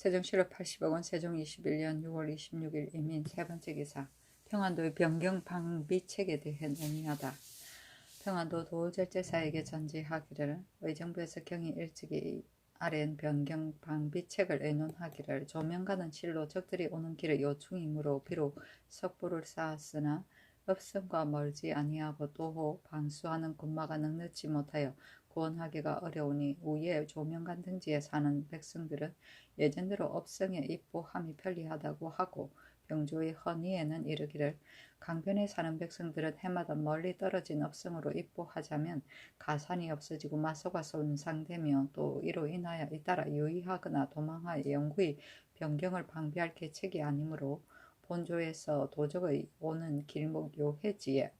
세종시로 80억 원, 세종 21년 6월 26일 이민 세 번째 기사. 평안도의 변경 방비책에 대해 논의하다. 평안도 도절제사에게 전지하기를 의정부에서 경위 일찍이 아랜 변경 방비책을 의논하기를 조명가는 실로 적들이 오는 길의 요충이므로 비록 석부를 쌓았으나 업성과 멀지 아니하고 또호 방수하는 군마가 넉넉지 못하여 구원하기가 어려우니 우예 조명간 등지에 사는 백성들은 예전대로 업성에 입보함이 편리하다고 하고 병조의 헌의에는 이르기를 강변에 사는 백성들은 해마다 멀리 떨어진 업성으로 입보하자면 가산이 없어지고 마소가 손상되며 또 이로 인하여 잇따라 유의하거나 도망하여 영구히 변경을 방비할 계책이 아니므로 본조에서 도적의 오는 길목 요해지에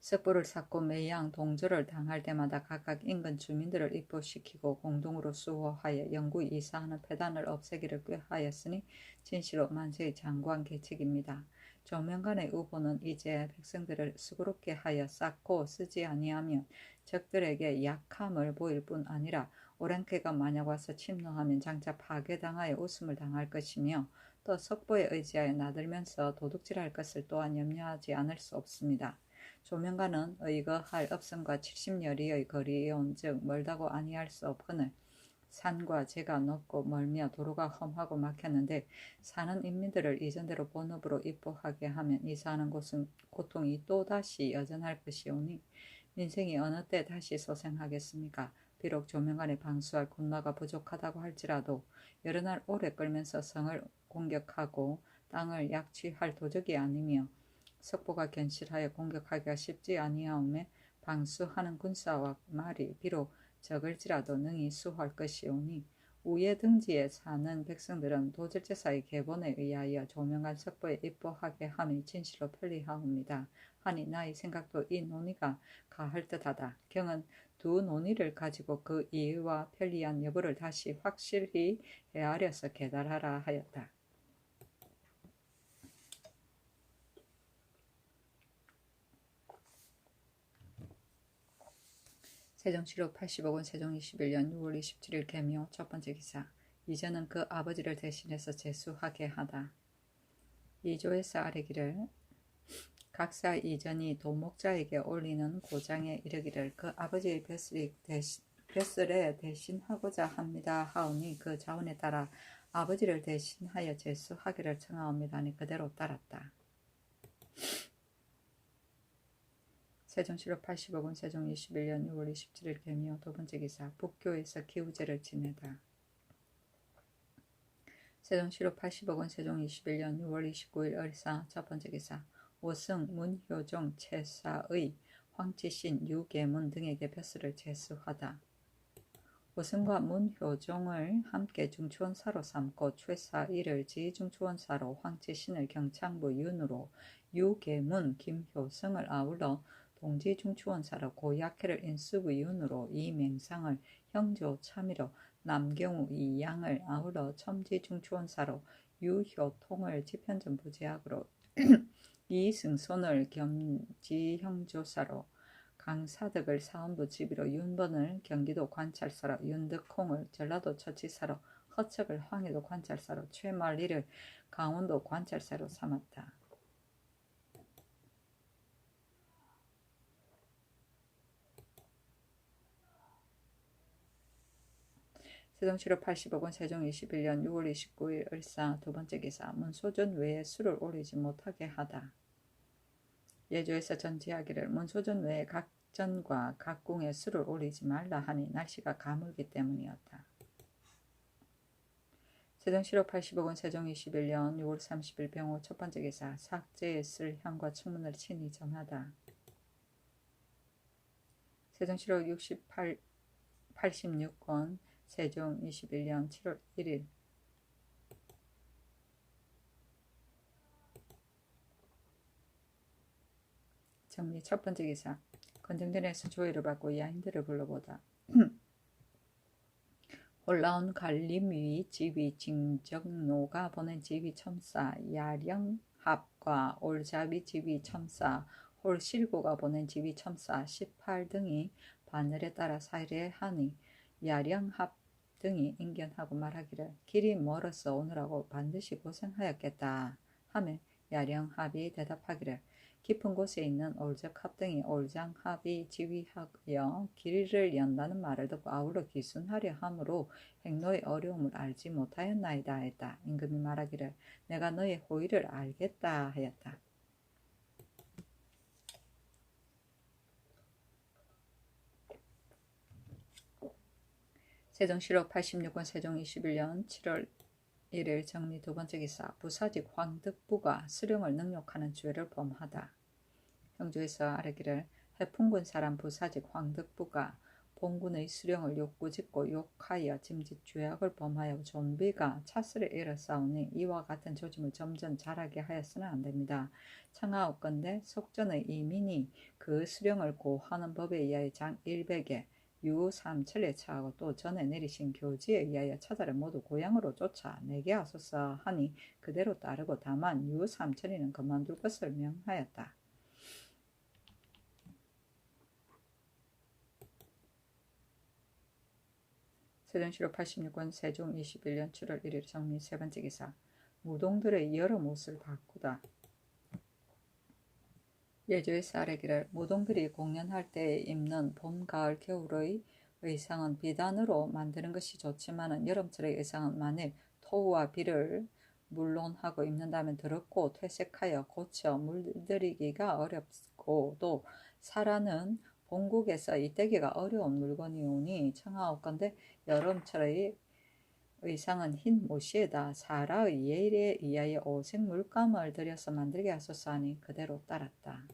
석부를 쌓고 매양 동조를 당할 때마다 각각 인근 주민들을 입보시키고 공동으로 수호하여 영구히 이사하는 폐단을 없애기를 꾀하였으니 진시로 만세의 장관 계책입니다. 조명간의 의보는 이제 백성들을 수고롭게 하여 쌓고 쓰지 아니하면 적들에게 약함을 보일 뿐 아니라 오랭캐가 만약 와서 침노하면 장차 파괴당하여 웃음을 당할 것이며 또 석보에 의지하여 나들면서 도둑질할 것을 또한 염려하지 않을 수 없습니다. 조명가는 의거할 업성과 70여리의 거리온즉 멀다고 아니할 수 없거늘 산과 제가 높고 멀며 도로가 험하고 막혔는데 사는 인민들을 이전대로 본업으로 입보하게 하면 이사하는 곳은 고통이 또다시 여전할 것이오니 민생이 어느 때 다시 소생하겠습니까? 비록 조명간에 방수할 군마가 부족하다고 할지라도 여러 날 오래 끌면서 성을 공격하고 땅을 약취할 도적이 아니며 석보가 견실하여 공격하기가 쉽지 아니하오매 방수하는 군사와 말이 비록 적을지라도 능히 수호할 것이오니 우예 등지에 사는 백성들은 도절제사의 계본에 의하여 조명간 석보에 입보하게 함이 진실로 편리하옵니다. 하니 나의 생각도 이 논의가 가할 듯하다. 경은 두 논의를 가지고 그 이의와 편리한 여부를 다시 확실히 헤아려서 계달하라 하였다. 세종시로 80억 원, 세종 21년 6월 27일 개묘 첫 번째 기사. 이전은 그 아버지를 대신해서 제수하게 하다. 이조에서 아뢰기를 각사 이전이 도목자에게 올리는 고장에 이르기를 그 아버지의 벼슬에 대신하고자 합니다 하오니 그 자원에 따라 아버지를 대신하여 제수하기를 청하옵니다니 그대로 따랐다. 세종시로 80억 원, 세종 21년 6월 27일 개묘 두 번째 기사. 북교에서 기우제를 지내다. 세종시로 80억 원, 세종 21년 6월 29일 을사 첫 번째 기사. 오승, 문효종, 최사의, 황치신, 유계문 등에게 벼슬을 제수하다. 오승과 문효종을 함께 중추원사로 삼고 최사의를 지중추원사로, 황치신을 경창부 윤으로, 유계문, 김효성을 아울러 동지중추원사로, 고약해를 인수부 윤으로, 이맹상을 형조 참의로, 남경우 이양을 아울러 첨지중추원사로, 유효통을 지편전 부제학으로, 이승손을 겸지형조사로, 강사덕을 사원부 지비로, 윤번을 경기도 관찰사로, 윤덕홍을 전라도 처치사로, 허척을 황해도 관찰사로, 최말리를 강원도 관찰사로 삼았다. 세종시로 80억 원, 세종 21년 6월 29일 을사 두 번째 기사. 문소전 외에 술을 올리지 못하게 하다. 예조에서 전지하기를 문소전 외에 각 전과 각 궁에 술을 올리지 말라 하니 날씨가 가물기 때문이었다. 세종시로 80억 원, 세종 21년 6월 30일 병호 첫 번째 기사. 삭제에 쓸 향과 충문을 친히 전하다. 세종시로 86권 세종 21년 7월 1일 정리 첫 번째 기사. 건정전에서 조의를 받고 야인들을 불러보다. 올라온 갈림위 지휘 징정노가 보낸 지휘 첨사 야령합과 올자위 지휘 첨사 홀실고가 보낸 지휘 첨사 18 등이 바늘에 따라 사례하니 야령합 등이 인견하고 말하기를 길이 멀어서 오느라고 반드시 고생하였겠다 하며 야령합이 대답하기를 깊은 곳에 있는 올적합 등이 올장합이 지휘하여 길을 연다는 말을 듣고 아울러 기순하려 함으로 행로의 어려움을 알지 못하였나이다 했다. 임금이 말하기를 내가 너의 호의를 알겠다 하였다. 세종실록 86권 세종 21년 7월 1일 정리 두 번째 기사 부사직 황득부가 수령을 능욕하는 죄를 범하다. 형조에서 아뢰기를 해풍군 사람 부사직 황득부가 본군의 수령을 욕구짓고 욕하여 짐짓 죄악을 범하여 존비가 차스를 일어싸우니 이와 같은 조짐을 점점 자라게 하여서는 안됩니다. 청하옵건대 속전의 이민이 그 수령을 고하는 법에 의하여 장 100에 유3철에 차하고 또 전에 내리신 교지에 의하여 차자를 모두 고향으로 쫓아내게 하소서 하니 그대로 따르고 다만 유3철이는 그만둘 것을 명하였다. 세종실록 86권 세종 21년 7월 1일 정리 세 번째 기사 무동들의 여러 못을 바꾸다. 예조에서 아뢰기를 무동들이 공연할 때 입는 봄, 가을, 겨울의 의상은 비단으로 만드는 것이 좋지만 여름철의 의상은 만일 토우와 비를 물론하고 입는다면 더럽고 퇴색하여 고쳐 물들이기가 어렵고 또 사라는 본국에서 이떼기가 어려운 물건이오니 청하옵건대 여름철의 의상은 흰 모시에다 사라의 예일에 의하여 오색 물감을 들여서 만들게 하소서 하니 그대로 따랐다.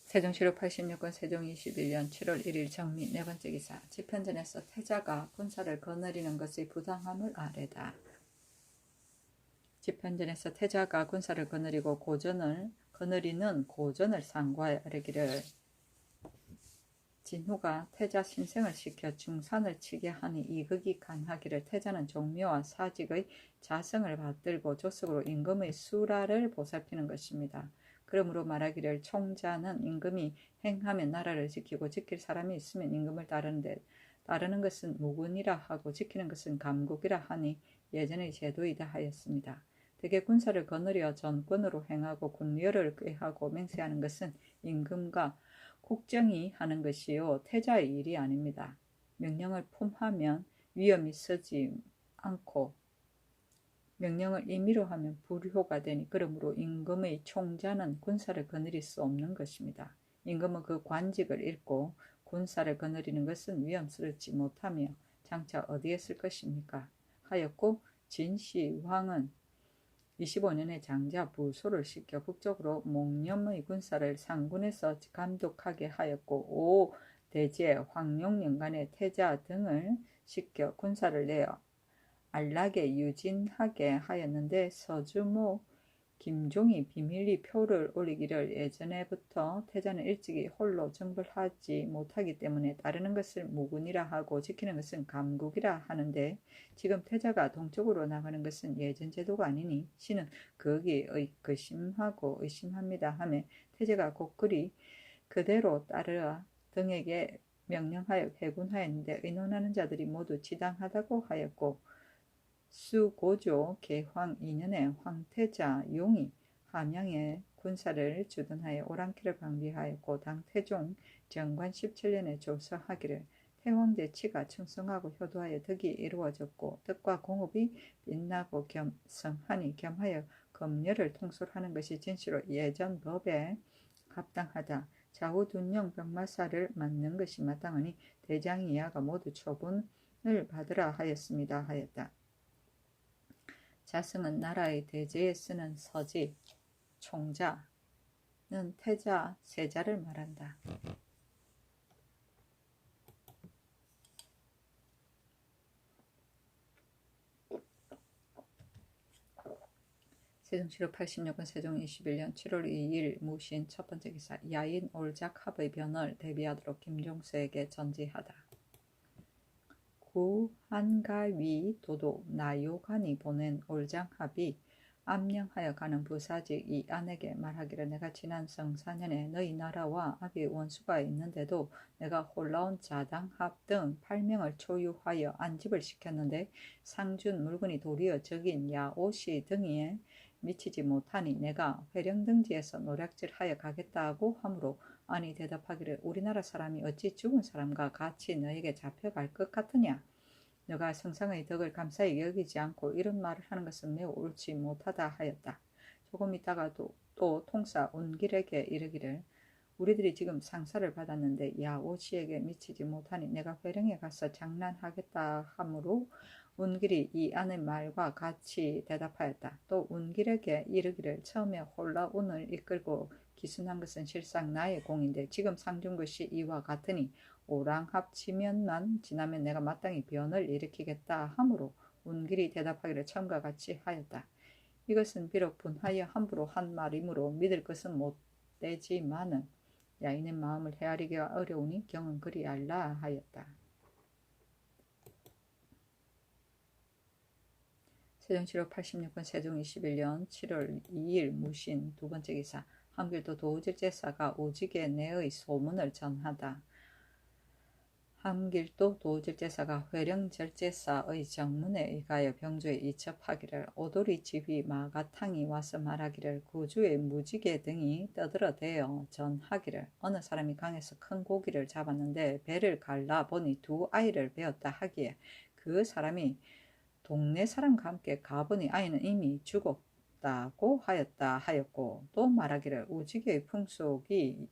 세종실록 86권 세종 21년 7월 1일 정리 네 번째 기사 집현전에서 태자가 군사를 거느리는 것의 부당함을 아뢰다. 집현전에서 태자가 군사를 거느리고 거느리는 고전을 상고하여 아뢰기를 진후가 태자 신생을 시켜 중산을 치게 하니 이극이 간하기를 태자는 종묘와 사직의 자성을 받들고 조석으로 임금의 수라를 보살피는 것입니다. 그러므로 말하기를 총자는 임금이 행하면 나라를 지키고 지킬 사람이 있으면 임금을 따르는 것은 무군이라 하고 지키는 것은 감국이라 하니 예전의 제도이다 하였습니다. 대개 군사를 거느려 전권으로 행하고 군렬을 꾀하고 맹세하는 것은 임금과 국정이 하는 것이요 태자의 일이 아닙니다. 명령을 품하면 위험이 서지 않고 명령을 임의로 하면 불효가 되니 그러므로 임금의 총자는 군사를 거느릴 수 없는 것입니다. 임금은 그 관직을 잃고 군사를 거느리는 것은 위험스럽지 못하며 장차 어디에 쓸 것입니까? 하였고 진시황은 25년에 장자 부소를 시켜 북쪽으로 목념의 군사를 상군에서 감독하게 하였고 오 대제 황룡연간의 태자 등을 시켜 군사를 내어 안락에 유진하게 하였는데 서주모 김종이 비밀리 표를 올리기를 예전에부터 태자는 일찍이 홀로 정벌하지 못하기 때문에 따르는 것을 무군이라 하고 지키는 것은 감국이라 하는데 지금 태자가 동쪽으로 나가는 것은 예전 제도가 아니니 신은 거기에 의심하고 의심합니다 하며 태자가 곧그리 그대로 따르라 등에게 명령하여 회군하였는데 의논하는 자들이 모두 지당하다고 하였고 수고조 개황 2년에 황태자 용이 함양에 군사를 주둔하여 오랑캐를 방비하였고 당 태종 정관 17년에 조서하기를 태왕제 치가 충성하고 효도하여 덕이 이루어졌고 뜻과 공업이 빛나고 겸성하니 겸하여 검열을 통솔하는 것이 진시로 예전 법에 합당하다. 좌우둔영 병마사를 맡는 것이 마땅하니 대장 이하가 모두 처분을 받으라 하였습니다 하였다. 자승은 나라의 대제에 쓰는 서지, 총자는 태자, 세자를 말한다. 세종실록 86권 세종 21년 7월 2일 무신 첫 번째 기사 야인 올작합의 변을 대비하도록 김종수에게 전지하다. 구한가위 도도 나요간이 보낸 올장합이 암령하여 가는 부사직 이 아내에게 말하기를 내가 지난 성사년에 너희 나라와 아비의 원수가 있는데도 내가 홀라온 자당합 등 8명을 초유하여 안집을 시켰는데 상준 물건이 도리어 적인 야오시 등에 미치지 못하니 내가 회령등지에서 노략질하여 가겠다고 하므로 아니 대답하기를 우리나라 사람이 어찌 죽은 사람과 같이 너에게 잡혀갈 것 같으냐. 너가 성상의 덕을 감사히 여기지 않고 이런 말을 하는 것은 매우 옳지 못하다 하였다. 조금 있다가 또 통사 운길에게 이르기를 우리들이 지금 상사를 받았는데 야오시에게 미치지 못하니 내가 회령에 가서 장난하겠다 하므로 운길이 이 아내 말과 같이 대답하였다. 또 운길에게 이르기를 처음에 홀라운을 이끌고 기순한 것은 실상 나의 공인데 지금 상준 것이 이와 같으니 오랑합치면만 지나면 내가 마땅히 변을 일으키겠다 하므로 운길이 대답하기를 처음과 같이 하였다. 이것은 비록 분하여 함부로 한 말이므로 믿을 것은 못되지만은 야인의 마음을 헤아리기가 어려우니 경은 그리 알라 하였다. 세종시록 86년 세종 21년 7월 2일 무신 두 번째 기사 함길도 도우질제사가 오직에 내의 소문을 전하다. 함길도 도우질제사가 회령절제사의 정문에 의하여 병조에 이첩하기를 오도리 지휘 마가탕이 와서 말하기를 구주의 무지개 등이 떠들어대어 전하기를 어느 사람이 강에서 큰 고기를 잡았는데 배를 갈라 보니 두 아이를 베었다 하기에 그 사람이 동네 사람과 함께 가보니 아이는 이미 죽었다고 하였고 또 말하기를 우지개의 풍속이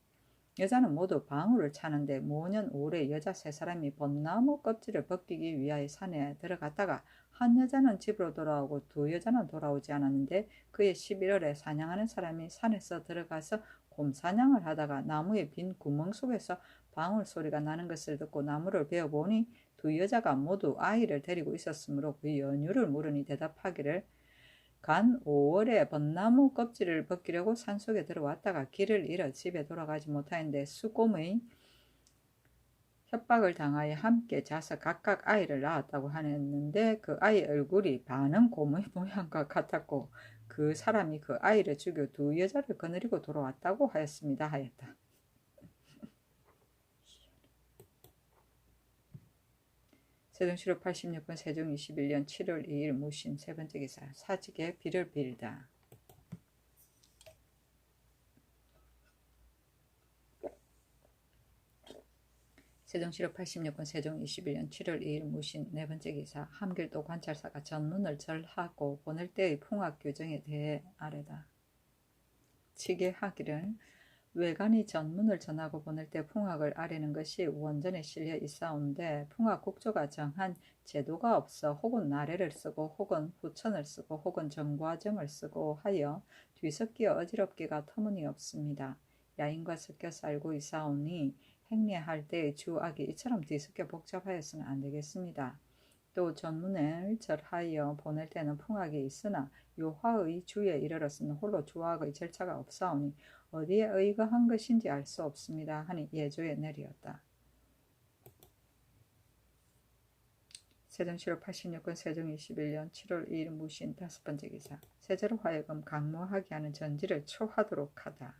여자는 모두 방울을 차는데 모년 오래 여자 세 사람이 벚나무 껍질을 벗기기 위하여 산에 들어갔다가 한 여자는 집으로 돌아오고 두 여자는 돌아오지 않았는데 그해 11월에 사냥하는 사람이 산에서 들어가서 곰 사냥을 하다가 나무의 빈 구멍 속에서 방울 소리가 나는 것을 듣고 나무를 베어보니 두 여자가 모두 아이를 데리고 있었으므로 그 연유를 물으니 대답하기를 간 5월에 벚나무 껍질을 벗기려고 산속에 들어왔다가 길을 잃어 집에 돌아가지 못하는데 수곰의 협박을 당하여 함께 자서 각각 아이를 낳았다고 하였는데 그 아이 얼굴이 반은 곰의 모양과 같았고 그 사람이 그 아이를 죽여 두 여자를 거느리고 돌아왔다고 하였습니다 하였다. 세종시록 86년 세종 21년 7월 2일 무신 세 번째 기사 사직에 비를 빌다. 세종시록 86년 세종 21년 7월 2일 무신 네 번째 기사 함길도 관찰사가 전문을 절하고 보낼 때의 풍악 규정에 대해 아뢰다. 치게 하기를 외관이 전문을 전하고 보낼 때 풍악을 아뢰는 것이 원전에 실려 있사온데 풍악 국조가 정한 제도가 없어 혹은 나래를 쓰고 혹은 후천을 쓰고 혹은 정과정을 쓰고 하여 뒤섞여 어지럽기가 터무니없습니다. 야인과 섞여 살고 있사오니 행례할 때의 주악이 이처럼 뒤섞여 복잡하여서는 안 되겠습니다. 또 전문을 절하여 보낼 때는 풍악이 있으나 요화의 주에 이르러서는 홀로 주악의 절차가 없사오니 어디에 의거한 것인지 알 수 없습니다 하니 예조에 내리었다. 세종시록 86년 세종 21년 7월 2일 무신 다섯 번째 기사 세자로 하여금 강모하게 하는 전지를 초하도록 하다.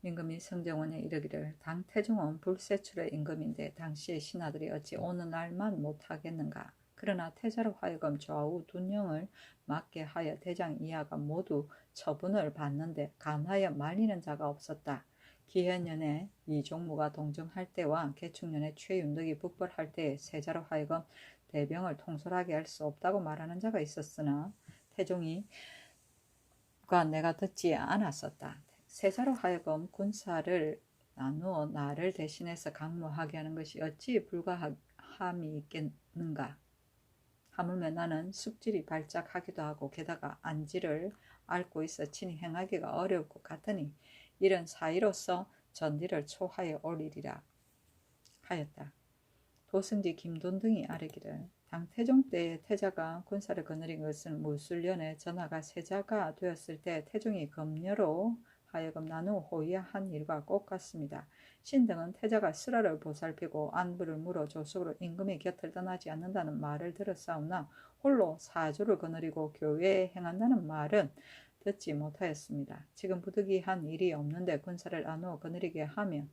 임금이 성정원에 이르기를 당 태종은 불세출의 임금인데 당시의 신하들이 어찌 오느 날만 못하겠는가. 그러나 태자로 하여금 좌우 둔영을 맡게 하여 대장 이하가 모두 처분을 받는데 간하여 말리는 자가 없었다. 기현년에 이종무가 동정할 때와 개축년에 최윤덕이 북벌할 때에 세자로 하여금 대병을 통솔하게 할 수 없다고 말하는 자가 있었으나 태종이 내가 듣지 않았었다. 세자로 하여금 군사를 나누어 나를 대신해서 강모하게 하는 것이 어찌 불가함이 있겠는가. 하물며 나는 숙질이 발작하기도 하고 게다가 안지를 앓고 있어 친히 행하기가 어려울 것 같으니 이런 사이로서 전디를 초하여 올리리라 하였다. 도승지 김돈 등이 아뢰기를 당 태종 때에 태자가 군사를 거느린 것은 무술년에 전하가 세자가 되었을 때 태종이 검려로 하여금 나누어 호위한 일과 꼭 같습니다. 신등은 태자가 스라를 보살피고 안부를 물어 조속으로 임금의 곁을 떠나지 않는다는 말을 들었사오나 홀로 사주를 거느리고 교외에 행한다는 말은 듣지 못하였습니다. 지금 부득이한 일이 없는데 군사를 나누어 거느리게 하면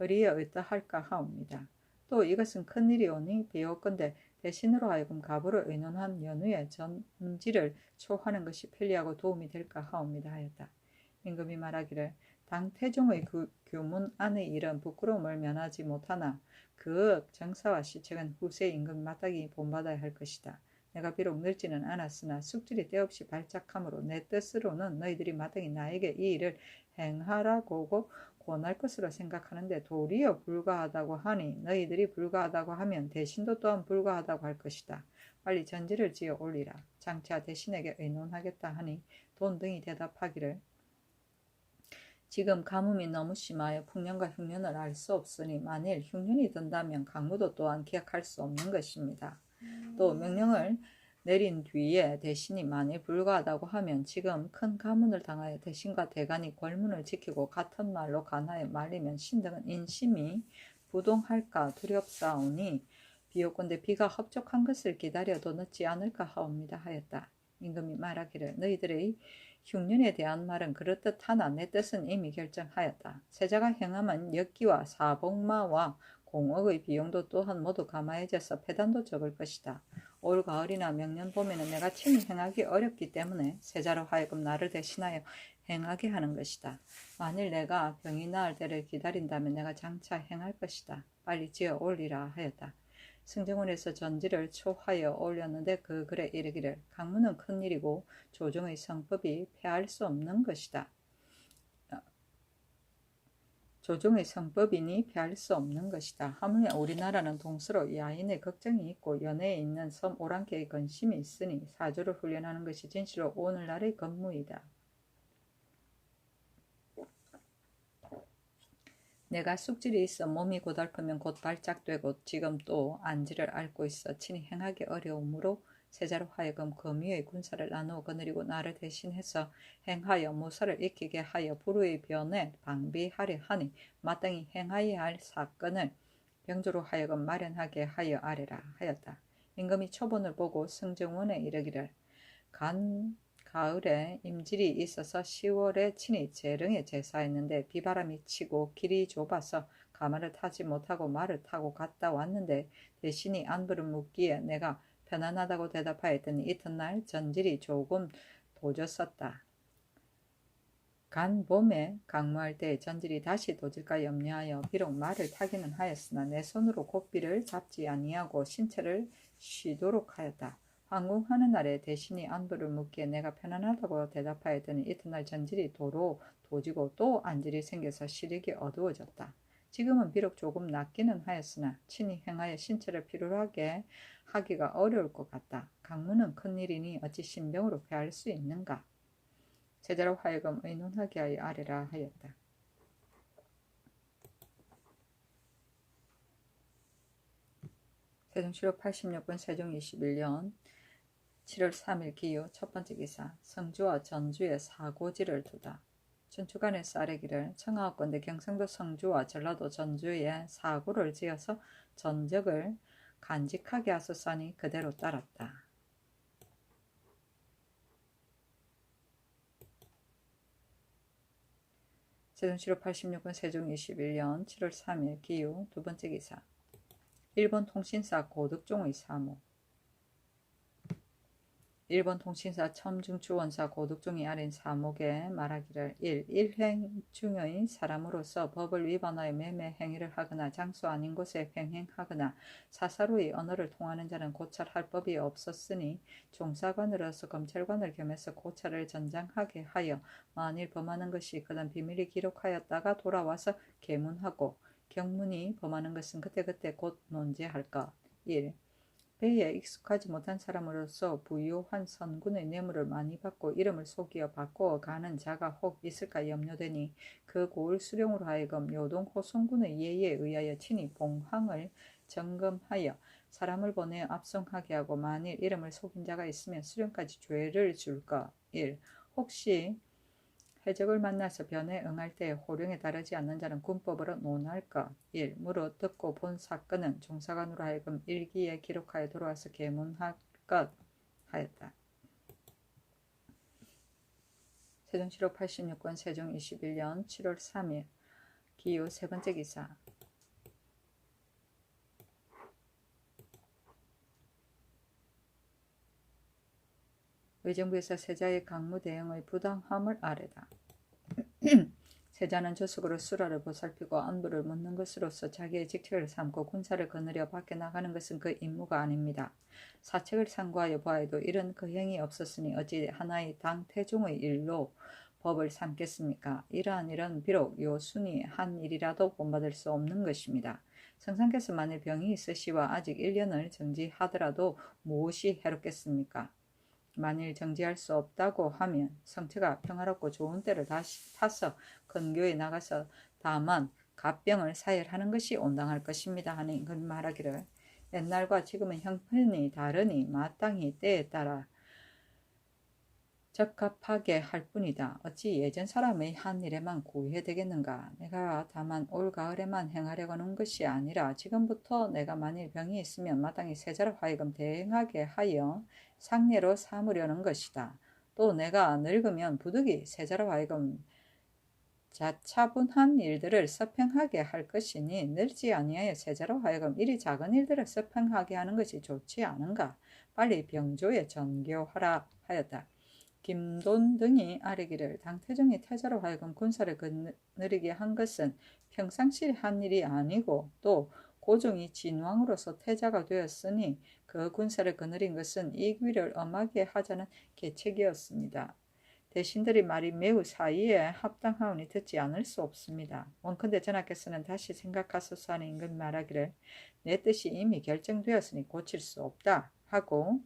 의리에 어떠할까 하옵니다. 또 이것은 큰일이오니 비옵건대 대신으로 하여금 가부를 의논한 연후에 전지를 초하는 것이 편리하고 도움이 될까 하옵니다 하였다. 임금이 말하기를 당태종의 교문 안의 일은 부끄러움을 면하지 못하나 그 정사와 시책은 후세 임금이 마땅히 본받아야 할 것이다. 내가 비록 늙지는 않았으나 숙질이 때없이 발작하므로 내 뜻으로는 너희들이 마땅히 나에게 이 일을 행하라고 권할 것으로 생각하는데 도리어 불가하다고 하니 너희들이 불가하다고 하면 대신도 또한 불가하다고 할 것이다. 빨리 전지를 지어 올리라. 장차 대신에게 의논하겠다 하니 돈 등이 대답하기를 지금 가뭄이 너무 심하여 풍년과 흉년을 알 수 없으니 만일 흉년이 든다면 강무도 또한 기약할 수 없는 것입니다. 또 명령을 내린 뒤에 대신이 만일 불가하다고 하면 지금 큰 가문을 당하여 대신과 대간이 궐문을 지키고 같은 말로 간하여 말리면 신등은 인심이 부동할까 두렵사오니 비옵건대 비가 흡족한 것을 기다려도 늦지 않을까 하옵니다 하였다. 임금이 말하기를 너희들의 흉년에 대한 말은 그렇듯 하나 내 뜻은 이미 결정하였다. 세자가 행함은 역기와 사복마와 공업의 비용도 또한 모두 감화해져서 폐단도 적을 것이다. 올 가을이나 명년 봄에는 내가 친히 행하기 어렵기 때문에 세자로 하여금 나를 대신하여 행하게 하는 것이다. 만일 내가 병이 나을 때를 기다린다면 내가 장차 행할 것이다. 빨리 지어 올리라 하였다. 승정원에서 전지를 초하여 올렸는데 그 글에 이르기를 강문은 큰일이고 조정의 성법이 폐할 수 없는 것이다. 조정의 성법이니 피할 수 없는 것이다. 하물며 우리나라는 동서로 야인의 걱정이 있고 연해에 있는 섬 오랑캐의 근심이 있으니 사주를 훈련하는 것이 진실로 오늘날의 건무이다. 내가 숙질이 있어 몸이 고달프면 곧 발작되고 지금 또 안지를 앓고 있어 친히 행하기 어려우므로 세자로 하여금 거미의 군사를 나누어 거느리고 나를 대신해서 행하여 무사를 익히게 하여 불후의 변에 방비하려 하니 마땅히 행하여야 할 사건을 병조로 하여금 마련하게 하여 아뢰라 하였다. 임금이 초본을 보고 승정원에 이르기를 가을에 임질이 있어서 10월에 친히 재릉에 제사했는데 비바람이 치고 길이 좁아서 가마를 타지 못하고 말을 타고 갔다 왔는데 대신이 안부를 묻기에 내가 편안하다고 대답하였더니 이튿날 전질이 조금 도졌었다. 간 봄에 강무할 때 전질이 다시 도질까 염려하여 비록 말을 타기는 하였으나 내 손으로 고삐를 잡지 아니하고 신체를 쉬도록 하였다. 황궁하는 날에 대신이 안부를 묻기에 내가 편안하다고 대답하였더니 이튿날 전질이 도로 도지고 또 안질이 생겨서 시력이 어두워졌다. 지금은 비록 조금 낫기는 하였으나 친히 행하여 신체를 피로하게 하기가 어려울 것 같다. 강무는 큰일이니 어찌 신병으로 패할 수 있는가? 세자로 하여금 의논하게 하여 아뢰라 하였다. 세종실록 86권 세종 21년 7월 3일 기유 첫 번째 기사 성주와 전주에 사고지를 두다. 춘추관에서 아뢰기를 청하옵건대 경상도 성주와 전라도 전주에 사고를 지어서 전적을 간직하게 하소서니 그대로 따랐다. 세종실록 86권 세종 21년 7월 3일 기유 두 번째 기사 일본 통신사 고득종의 사모 일본 통신사 첨중추원사 고득종이 아린 사목에 말하기를 1. 일행 중의 사람으로서 법을 위반하여 매매 행위를 하거나 장소 아닌 곳에 횡행하거나 사사로이 언어를 통하는 자는 고찰할 법이 없었으니 종사관으로서 검찰관을 겸해서 고찰을 전장하게 하여 만일 범하는 것이 있거든 비밀히 기록하였다가 돌아와서 계문하고 경문이 범하는 것은 그때그때 곧 논제할까. 1. 배에 익숙하지 못한 사람으로서 부유한 선군의 뇌물을 많이 받고 이름을 속여 바꾸어 가는 자가 혹 있을까 염려되니 그 고을 수령으로 하여금 요동 호송군의 예에 의하여 친히 봉항을 점검하여 사람을 보내 압송하게 하고 만일 이름을 속인 자가 있으면 수령까지 죄를 줄까. 1. 혹시 회적을 만나서 변에 응할 때에 호령에 따르지 않는 자는 군법으로 논할 것. 1. 무릇 듣고 본 사건은 종사관으로 하여금 일기에 기록하여 돌아와서 계문할 것 하였다. 세종시록 86권 세종 21년 7월 3일 기호 세 번째 기사. 의정부에서 세자의 강무 대응의 부당함을 아뢰다. 세자는 조석으로 수라를 보살피고 안부를 묻는 것으로서 자기의 직책을 삼고 군사를 거느려 밖에 나가는 것은 그 임무가 아닙니다. 사책을 상고하여 보아도 이런 그 행이 없었으니 어찌 하나의 당 태종의 일로 법을 삼겠습니까? 이러한 일은 비록 요순이 한 일이라도 본받을 수 없는 것입니다. 성상께서 만일 병이 있으시와 아직 1년을 정지하더라도 무엇이 해롭겠습니까? 만일 정지할 수 없다고 하면 성처가 평화롭고 좋은 때를 다시 타서 근교에 나가서 다만 갑병을 사열하는 것이 온당할 것입니다 하니 그 말하기를 옛날과 지금은 형편이 다르니 마땅히 때에 따라 적합하게 할 뿐이다. 어찌 예전 사람의 한 일에만 고해되겠는가? 내가 다만 올 가을에만 행하려고 하는 것이 아니라 지금부터 내가 만일 병이 있으면 마땅히 세자로 하여금 대행하게 하여 상례로 삼으려는 것이다. 또 내가 늙으면 부득이 세자로 하여금 자차분한 일들을 서평하게 할 것이니 늙지 아니하여 세자로 하여금 이리 작은 일들을 서평하게 하는 것이 좋지 않은가? 빨리 병조에 전교하라 하였다. 김돈 등이 아뢰기를 당태종이 태자로 하여금 군사를 거느리게 한 것은 평상시 한 일이 아니고 또 고종이 진왕으로서 태자가 되었으니 그 군사를 거느린 것은 이귀를 엄하게 하자는 계책이었습니다. 대신들이 말이 매우 사이에 합당하오니 듣지 않을 수 없습니다. 원컨대 전하께서는 다시 생각하소서 하는 임금 말하기를 내 뜻이 이미 결정되었으니 고칠 수 없다 하고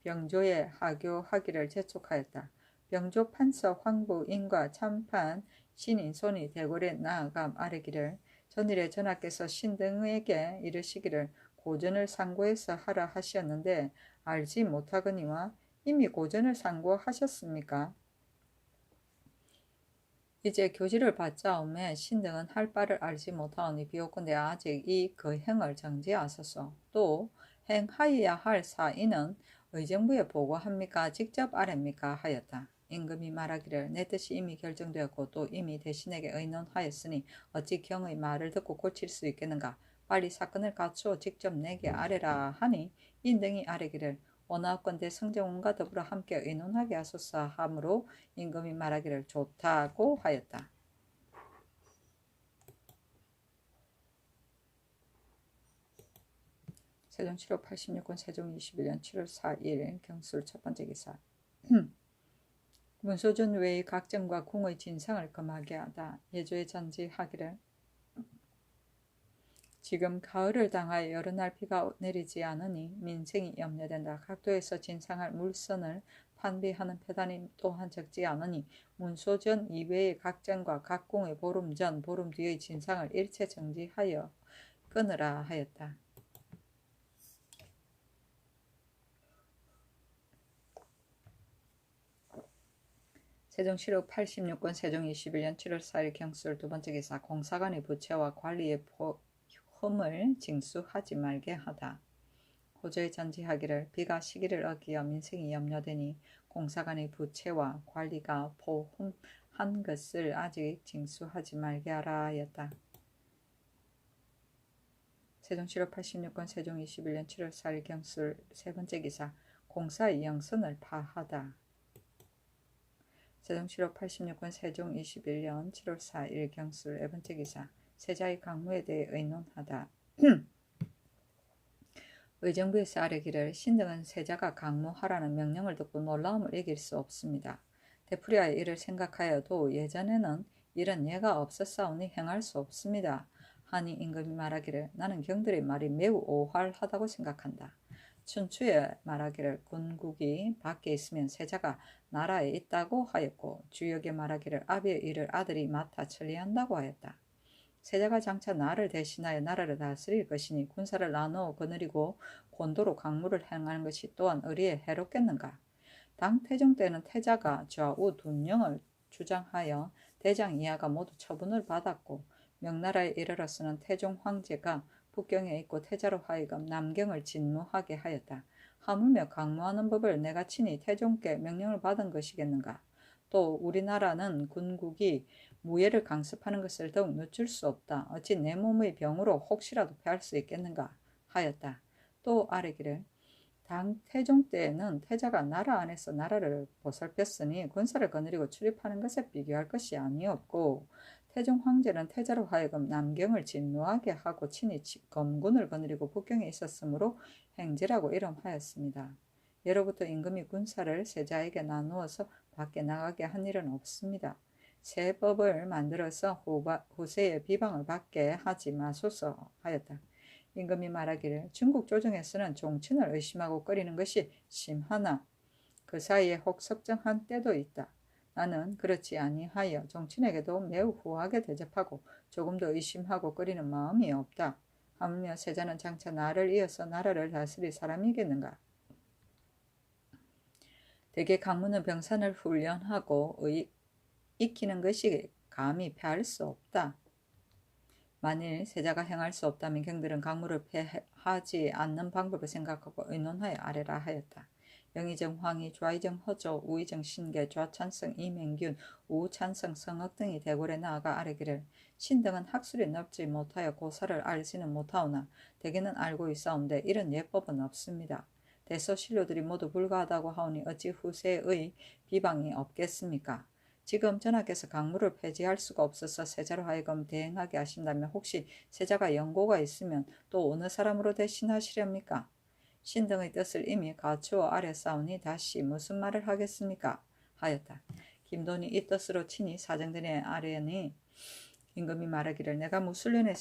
병조에 하교하기를 재촉하였다. 병조 판서 황부인과 참판 신인 손이 대궐에 나아가 아뢰기를 전일에 전하께서 신등에게 이르시기를 고전을 상고해서 하라 하시었는데 알지 못하거니와 이미 고전을 상고하셨습니까? 이제 교지를 받자오매 신등은 할 바를 알지 못하오니 비오건대 아직 이 그 행을 정지하소서. 또 행하여야 할 사인은 의정부에 보고합니까? 직접 아랩니까? 하였다. 임금이 말하기를 내 뜻이 이미 결정되었고 또 이미 대신에게 의논하였으니 어찌 경의 말을 듣고 고칠 수 있겠는가? 빨리 사건을 갖추어 직접 내게 아뢰라 하니 인등이 아뢰기를 원하건대 성정원과 더불어 함께 의논하게 하소서 하므로 임금이 말하기를 좋다고 하였다. 세종 7월 86권 세종 21년 7월 4일 경술 첫 번째 기사. 문소전 외의 각정과 궁의 진상을 금하게 하다. 예조에 전지하기를 지금 가을을 당하여 여러 날 비가 내리지 않으니 민생이 염려된다. 각도에서 진상할 물선을 판비하는 패단이 또한 적지 않으니 문소전 이외의 각정과 각궁의 보름 전 보름 뒤의 진상을 일체 정지하여 끊으라 하였다. 세종시록 86권 세종 21년 7월 4일 경술 두 번째 기사. 공사관의 부채와 관리의 흠을 징수하지 말게 하다. 호조에 전지하기를 비가 시기를 어기어 민생이 염려되니 공사관의 부채와 관리가 보흠한 것을 아직 징수하지 말게 하라 하였다. 세종시록 86권 세종 21년 7월 4일 경술 세 번째 기사. 공사의 영선을 파하다. 세종시록 86권 세종 21년 7월 4일 경술 네 번째 기사. 세자의 강무에 대해 의논하다. 의정부에서 아뢰기를 신등은 세자가 강무하라는 명령을 듣고 놀라움을 이길 수 없습니다. 되풀이하여 이를 생각하여도 예전에는 이런 예가 없었사오니 행할 수 없습니다. 하니 임금이 말하기를 나는 경들의 말이 매우 오활하다고 생각한다. 춘추에 말하기를 군국이 밖에 있으면 세자가 나라에 있다고 하였고 주역에 말하기를 아비의 일을 아들이 맡아 처리한다고 하였다. 세자가 장차 나를 대신하여 나라를 다스릴 것이니 군사를 나누어 거느리고 곤도로 강무를 행하는 것이 또한 의리에 해롭겠는가? 당 태종 때는 태자가 좌우 둔령을 주장하여 대장 이하가 모두 처분을 받았고 명나라에 이르러서는 태종 황제가 북경에 있고 태자로 하여금 남경을 진무하게 하였다. 하물며 강무하는 법을 내가 친히 태종께 명령을 받은 것이겠는가. 또 우리나라는 군국이 무예를 강습하는 것을 더욱 늦출 수 없다. 어찌 내 몸의 병으로 혹시라도 패할 수 있겠는가 하였다. 또 아뢰기를 당 태종 때에는 태자가 나라 안에서 나라를 보살폈으니 군사를 거느리고 출입하는 것에 비교할 것이 아니었고 태종 황제는 태자로 하여금 남경을 진노하게 하고 친히 검군을 거느리고 북경에 있었으므로 행제라고 이름하였습니다. 예로부터 임금이 군사를 세자에게 나누어서 밖에 나가게 한 일은 없습니다. 새 법을 만들어서 후세의 비방을 받게 하지 마소서 하였다. 임금이 말하기를 중국 조정에서는 종친을 의심하고 꺼리는 것이 심하나 그 사이에 혹 석정한 때도 있다. 나는 그렇지 아니하여 종친에게도 매우 후하게 대접하고 조금도 의심하고 꺼리는 마음이 없다. 하물며 세자는 장차 나를 이어서 나라를 다스릴 사람이겠는가. 대개 강문은 병산을 훈련하고 익히는 것이 감히 패할 수 없다. 만일 세자가 행할 수 없다면 경들은 강무를 패하지 않는 방법을 생각하고 의논하여 아래라 하였다. 영의정 황희, 좌의정 허조, 우의정 신계, 좌찬성 이맹균, 우찬성 성억 등이 대궐에 나아가 아뢰기를 신등은 학술이 넓지 못하여 고사를 알지는 못하오나 대개는 알고 있사온데 이런 예법은 없습니다. 대소신료들이 모두 불가하다고 하오니 어찌 후세의 비방이 없겠습니까? 지금 전하께서 강무를 폐지할 수가 없어서 세자로 하여금 대행하게 하신다면 혹시 세자가 연고가 있으면 또 어느 사람으로 대신하시렵니까? 신등의 뜻을 이미 갖추어 아뢰사오니 다시 무슨 말을 하겠습니까? 하였다. 김돈이 이 뜻으로 친히 사정전에 아뢰니 임금이 말하기를 내가 무술년에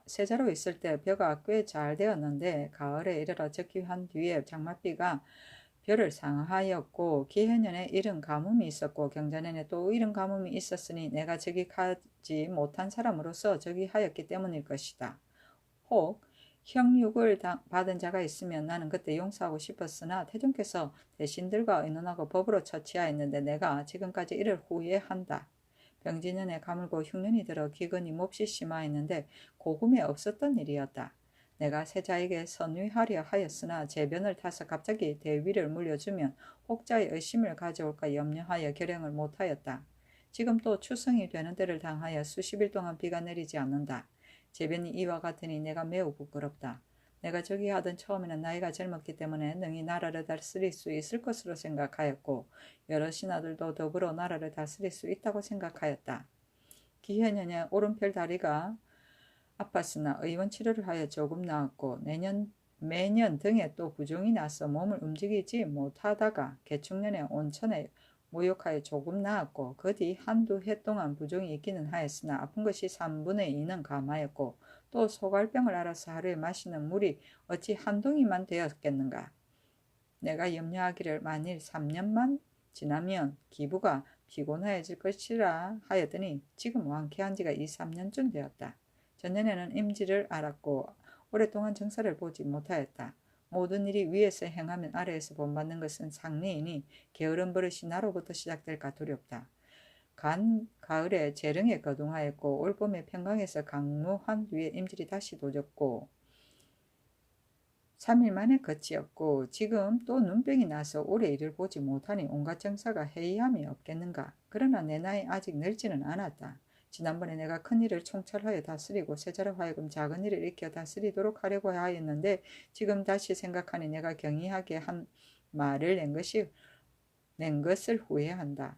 세자로 있을 때 벼가 꽤 잘 되었는데 가을에 이르러 적기한 뒤에 장맛비가 벼를 상하였고 기해년에 이른 가뭄이 있었고 경자년에 또 이른 가뭄이 있었으니 내가 적익하지 못한 사람으로서 적익하였기 때문일 것이다. 혹 형육을 받은 자가 있으면 나는 그때 용서하고 싶었으나 태종께서 대신들과 의논하고 법으로 처치하였는데 내가 지금까지 이를 후회한다. 병지년에 가물고 흉년이 들어 기근이 몹시 심하였는데 고금에 없었던 일이었다. 내가 세자에게 선위하려 하였으나 제변을 타서 갑자기 대위를 물려주면 혹자의 의심을 가져올까 염려하여 결행을 못하였다. 지금 또 추성이 되는 때를 당하여 수십일 동안 비가 내리지 않는다. 제변이 이와 같으니 내가 매우 부끄럽다. 내가 저기 하던 처음에는 나이가 젊었기 때문에 능히 나라를 다스릴 수 있을 것으로 생각하였고 여러 신하들도 더불어 나라를 다스릴 수 있다고 생각하였다. 기해년에 오른편 다리가 아팠으나 의원 치료를 하여 조금 나았고 매년 등에 또 부종이 나서 몸을 움직이지 못하다가 개축년에 온천에 모욕하여 조금 나았고 그 뒤 한두 해 동안 부종이 있기는 하였으나 아픈 것이 3분의 2는 감하였고 또 소갈병을 앓아서 하루에 마시는 물이 어찌 한 동이만 되었겠는가. 내가 염려하기를 만일 3년만 지나면 기부가 피곤해질 것이라 하였더니 지금 완쾌한 지가 2, 3년쯤 되었다. 전년에는 임지를 앓았고 오랫동안 정사를 보지 못하였다. 모든 일이 위에서 행하면 아래에서 본받는 것은 상례이니 게으른 버릇이 나로부터 시작될까 두렵다. 가을에 재릉에 거둥하였고 올봄에 평강에서 강무한 뒤에 임질이 다시 도졌고 3일 만에 끝이었고 지금 또 눈병이 나서 오래 일을 보지 못하니 온갖 정사가 해이함이 없겠는가. 그러나 내 나이 아직 늙지는 않았다. 지난번에 내가 큰 일을 총찰하여 다스리고 세자로 하여금 작은 일을 익혀 다스리도록 하려고 하였는데 지금 다시 생각하니 내가 경이하게 한 말을 낸 것을 후회한다.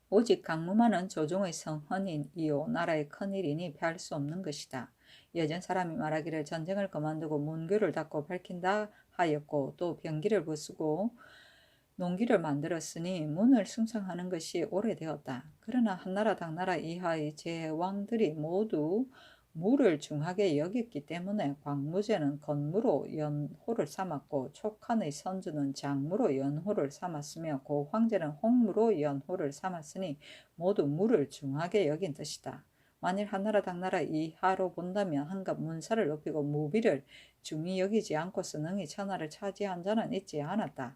오직 강무만은 조종의 성헌이요 나라의 큰일이니 피할 수 없는 것이다. 예전 사람이 말하기를 전쟁을 그만두고 문교를 닫고 밝힌다 하였고 또 병기를 부수고 농기를 만들었으니 문을 숭상하는 것이 오래되었다. 그러나 한나라 당나라 이하의 제왕들이 모두 무를 중하게 여겼기 때문에 광무제는 건무로 연호를 삼았고 촉한의 선주는 장무로 연호를 삼았으며 고황제는 홍무로 연호를 삼았으니 모두 무를 중하게 여긴 뜻이다. 만일 한나라 당나라 이하로 본다면 한갓 문사를 높이고 무비를 중히 여기지 않고서 능히 천하를 차지한 자는 있지 않았다.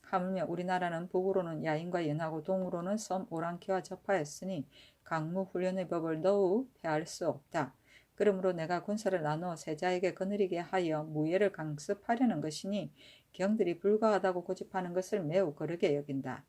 하물며 우리나라는 북으로는 야인과 연하고 동으로는 섬 오랑캐와 접하였으니 강무 훈련의 법을 더욱 폐할 수 없다. 그러므로 내가 군사를 나누어 세자에게 거느리게 하여 무예를 강습하려는 것이니 경들이 불가하다고 고집하는 것을 매우 거르게 여긴다.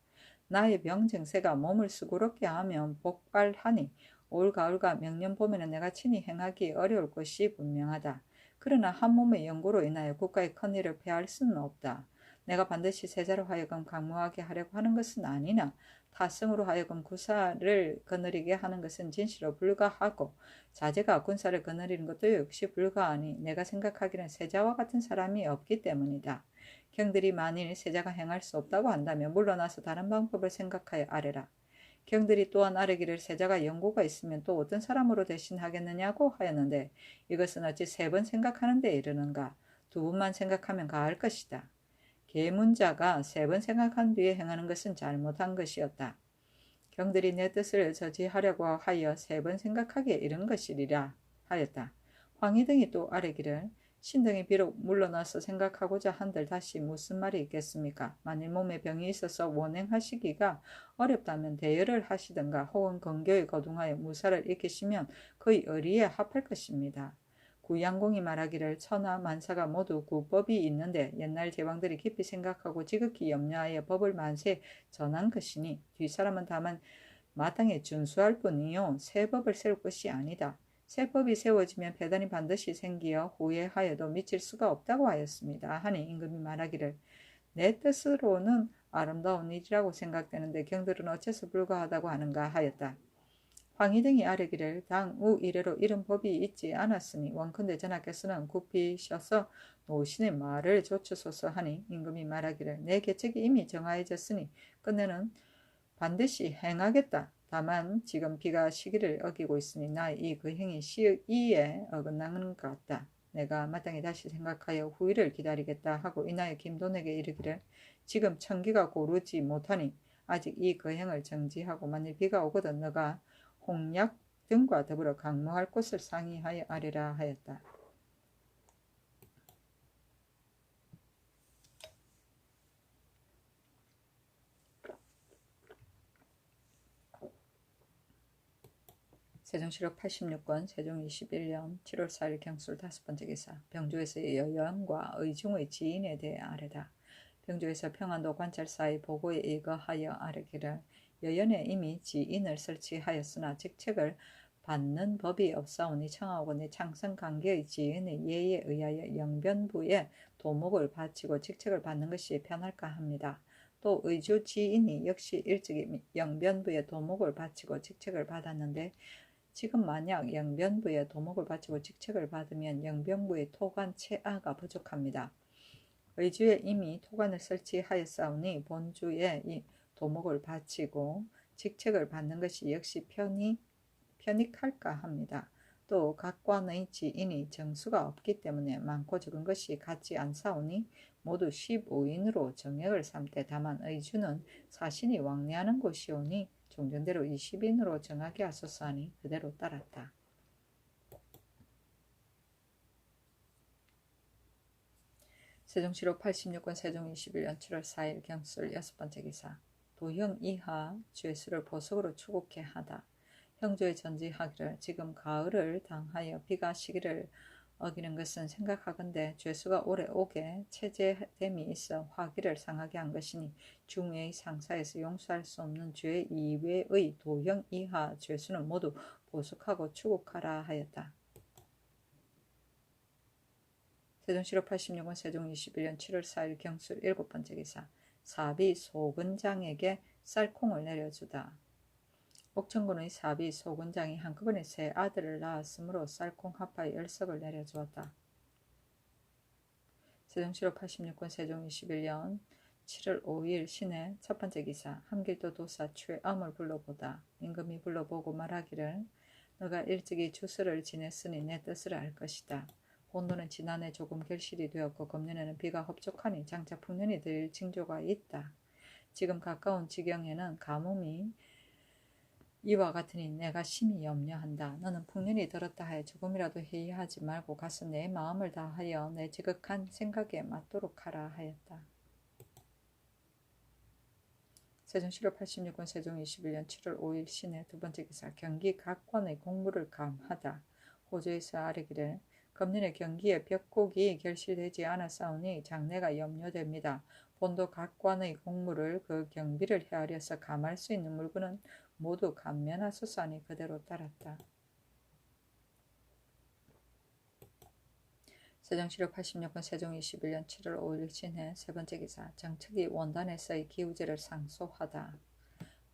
나의 병증세가 몸을 수고롭게 하면 복발하니 올 가을과 명년 봄에는 내가 친히 행하기 어려울 것이 분명하다. 그러나 한 몸의 연고로 인하여 국가의 큰일을 폐할 수는 없다. 내가 반드시 세자로 하여금 강무하게 하려고 하는 것은 아니나 타성으로 하여금 군사를 거느리게 하는 것은 진시로 불가하고 자제가 군사를 거느리는 것도 역시 불가하니 내가 생각하기는 세자와 같은 사람이 없기 때문이다. 경들이 만일 세자가 행할 수 없다고 한다면 물러나서 다른 방법을 생각하여 아뢰라. 경들이 또한 아뢰기를 세자가 연고가 있으면 또 어떤 사람으로 대신하겠느냐고 하였는데 이것은 어찌 3번 생각하는 데 이르는가. 2번만 생각하면 가할 것이다. 계문자가 3번 생각한 뒤에 행하는 것은 잘못한 것이었다. 경들이 내 뜻을 저지하려고 하여 3번 생각하기에 이른 것이리라 하였다. 황희등이 또 아뢰기를 신등이 비록 물러나서 생각하고자 한들 다시 무슨 말이 있겠습니까? 만일 몸에 병이 있어서 원행하시기가 어렵다면 대열을 하시든가 혹은 건교에 거둥하여 무사를 익히시면 거의 의리에 합할 것입니다. 구양공이 말하기를 천하 만사가 모두 구법이 있는데 옛날 제왕들이 깊이 생각하고 지극히 염려하여 법을 만세 전한 것이니 뒷사람은 다만 마땅히 준수할 뿐이요 새 법을 세울 것이 아니다. 새 법이 세워지면 배단이 반드시 생기어 후회하여도 미칠 수가 없다고 하였습니다. 하니 임금이 말하기를 내 뜻으로는 아름다운 일이라고 생각되는데 경들은 어째서 불가하다고 하는가 하였다. 황희등이 아뢰기를 당우 이래로 이런 법이 있지 않았으니 원컨대 전하께서는 굽히셔서 노신의 말을 조추소서 하니 임금이 말하기를 내 계책이 이미 정하여졌으니 끝내는 반드시 행하겠다. 다만 지금 비가 시기를 어기고 있으니 나의 이 그 행이 시의에 어긋나는 것 같다. 내가 마땅히 다시 생각하여 후일을 기다리겠다 하고 인하여 김돈에게 이르기를 지금 천기가 고르지 못하니 아직 이 그 행을 정지하고 만일 비가 오거든 너가 홍약 등과 더불어 강무할 곳을 상의하여 아뢰라 하였다. 세종시록 86권 세종 21년 7월 4일 경술 5번째 기사 병조에서의 여연과 의중의 지인에 대해 아뢰다. 병조에서 평안도 관찰사의 보고에 의거하여 아뢰기를 여연에 이미 지인을 설치하였으나 직책을 받는 법이 없사오니 청하고 내 창성관계의 지인의 예에 의하여 영변부에 도목을 바치고 직책을 받는 것이 편할까 합니다. 또 의주 지인이 역시 일찍이 영변부에 도목을 바치고 직책을 받았는데 지금 만약 영변부에 도목을 바치고 직책을 받으면 영변부의 토관 체아가 부족합니다. 의주에 이미 토관을 설치하였사오니 본주에 이 도목을 바치고 직책을 받는 것이 역시 편익할까 합니다. 또 각관의 지인이 정수가 없기 때문에 많고 적은 것이 같지 않사오니 모두 15인으로 정액을 삼되 다만 의주는 사신이 왕래하는 곳이오니 종전대로 20인으로 정하게 하소서 하니 그대로 따랐다. 세종시록 86권 세종 21년 7월 4일 경술 6번째 기사 도형 이하 죄수를 보석으로 추국해 하다. 형조에 전지하기를 지금 가을을 당하여 비가 시기를 어기는 것은 생각하건대 죄수가 오래 오게 체제됨이 있어 화기를 상하게 한 것이니 중외의 상사에서 용서할 수 없는 죄 이외의 도형 이하 죄수는 모두 보석하고 추국하라 하였다. 세종시록 86년 세종 21년 7월 4일 경술 7번째 기사 사비 소근장에게 쌀콩을 내려주다. 옥천군의 사비 소군장이 한꺼번에 3 아들을 낳았으므로 쌀콩 합하여 10석을 내려주었다. 세종시록 86권 세종 21년 7월 5일 신의 첫 번째 기사 함길도 도사 최암을 불러보다. 임금이 불러보고 말하기를 너가 일찍이 주서를 지냈으니 내 뜻을 알 것이다. 본도는 지난해 조금 결실이 되었고 금년에는 비가 흡족하니 장차 풍년이 될 징조가 있다. 지금 가까운 지경에는 가뭄이 이와 같으니 내가 심히 염려한다. 너는 풍년이 들었다 하여 조금이라도 회의하지 말고 가서 내 마음을 다하여 내 지극한 생각에 맞도록 하라 하였다. 세종시로 86군 세종 21년 7월 5일 시내 두 번째 기사 경기 각 관의 공무를 감하다. 호조에서 아래기를 금년에 경기의 벽곡이 결실되지 않았사오니 장래가 염려됩니다. 본도 각 관의 공무를 그 경비를 헤아려서 감할 수 있는 물건은 모두 감면하소서하니 그대로 따랐다. 세종시로 86군 세종 21년 7월 5일 시내 세 번째 기사 정특이 원단에서의 기우제를 상소하다.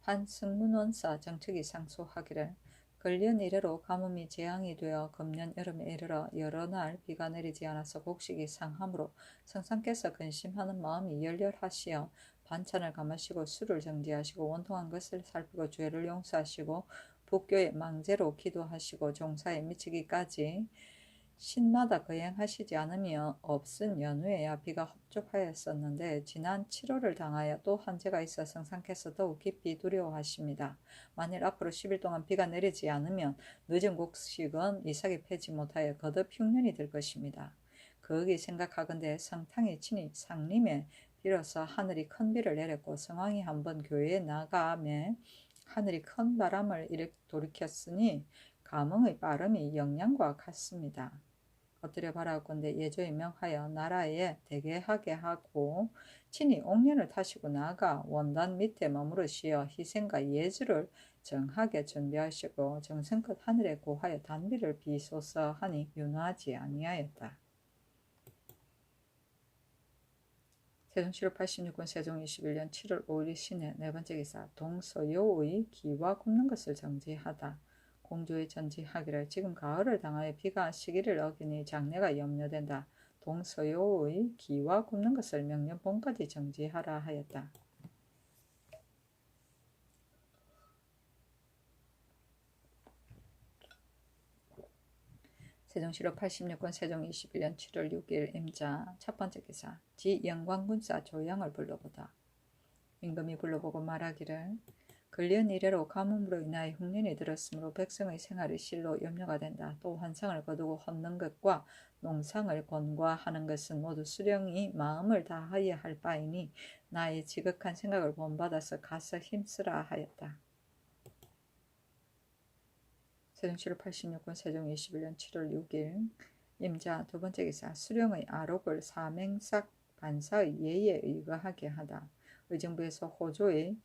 판승문원사 정특이 상소하기를 근련 이래로 가뭄이 재앙이 되어 금년 여름에 이르러 여러 날 비가 내리지 않아서 곡식이 상하므로 성상께서 근심하는 마음이 열렬하시어 반찬을 감하시고 술을 정지하시고 원통한 것을 살피고 죄를 용서하시고 북교의 망제로 기도하시고 종사에 미치기까지 신마다 거행하시지 않으며 없은 연후에야 비가 흡족하였었는데 지난 7월을 당하여 또 한제가 있어 성상께서 더욱 깊이 두려워하십니다. 만일 앞으로 10일 동안 비가 내리지 않으면 늦은 곡식은 이삭이 패지 못하여 거듭 흉년이 될 것입니다. 거기 생각하건대 성탕이 친히 상림에 빌어서 하늘이 큰 비를 내렸고 성왕이 한번 교회에 나가매 하늘이 큰 바람을 돌이켰으니 감흥의 빠름이 영양과 같습니다. 엎드려 바라건대 예조에 명하여 나라에 대개하게 하고 친히 옥련을 타시고 나가 원단 밑에 머무르시어 희생과 예주를 정하게 준비하시고 정성껏 하늘에 고하여 단비를 비소서 하니 윤화하지 아니하였다. 세종시로 86군 세종 21년 7월 5일 시내 네 번째 기사 동서요의 기와 굽는 것을 정지하다. 공주의 전지하기를 지금 가을을 당하여 비가 시기를 어기니 장래가 염려된다. 동서요의 기와 굽는 것을 명년 봄까지 정지하라 하였다. 세종시로 86군 세종 21년 7월 6일 임자 첫 번째 기사 지 영광군사 조양을 불러보다. 임금이 불러보고 말하기를 근련 이래로 가뭄으로 인하여 흉년이 들었으므로 백성의 생활이 실로 염려가 된다. 또 환상을 거두고 헛는 것과 농상을 권과하는 것은 모두 수령이 마음을 다하여 할 바이니 나의 지극한 생각을 본받아서 가서 힘쓰라 하였다. 세종시로 86군 세종 21년 7월 6일 임자 두 번째 기사 수령의 아록을 사맹삭 반사의 예에 의거하게 하다. 의정부에서 호조의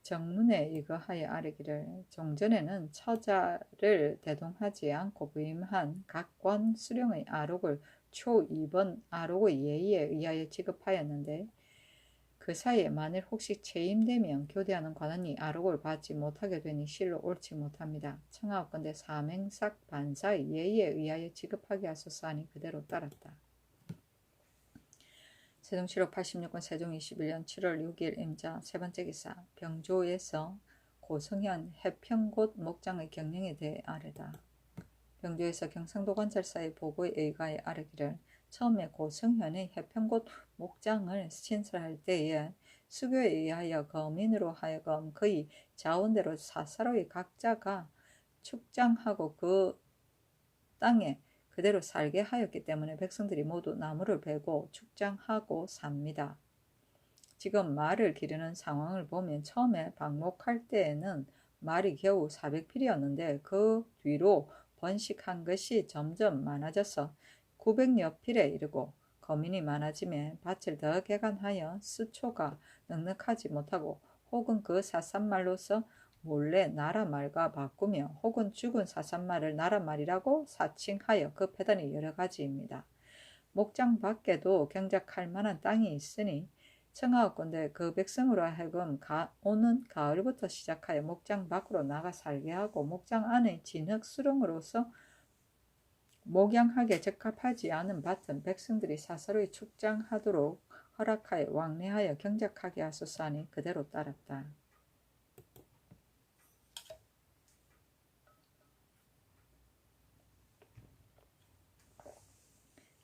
정문에 의거하여 아뢰기를 종전에는 처자를 대동하지 않고 부임한 각 관 수령의 아록을 초 2번 아록의 예의에 의하여 지급하였는데 그 사이에 만일 혹시 체임되면 교대하는 관원이 아록을 받지 못하게 되니 실로 옳지 못합니다. 청하옵건대 사맹삭 반사의 예의에 의하여 지급하게 하소서 하니 그대로 따랐다. 세종시로 86군 세종 21년 7월 6일 임자 세 번째 기사 병조에서 고성현 해평곶 목장의 경영에 대해 아뢰다. 병조에서 경상도 관찰사의 보고에 의하여 아뢰기를 처음에 고성현의 해평곶 목장을 신설할 때에 수교에 의하여 거민으로 하여금 그의 자원대로 사사로이 각자가 축장하고 그 땅에 그대로 살게 하였기 때문에 백성들이 모두 나무를 베고 축장하고 삽니다. 지금 말을 기르는 상황을 보면 처음에 방목할 때에는 말이 겨우 400필이었는데 그 뒤로 번식한 것이 점점 많아져서 900여 필에 이르고 거민이 많아지며 밭을 더 개간하여 수초가 넉넉하지 못하고 혹은 그 사산말로서 몰래 나라말과 바꾸며 혹은 죽은 사산말을 나라말이라고 사칭하여 그 패단이 여러 가지입니다. 목장 밖에도 경작할 만한 땅이 있으니 청하옵건대 그 백성으로 하여금 오는 가을부터 시작하여 목장 밖으로 나가 살게 하고 목장 안의 진흙 수렁으로서 목양하게 적합하지 않은 밭은 백성들이 사사로이 축장하도록 허락하여 왕래하여 경작하게 하소서 하니 그대로 따랐다.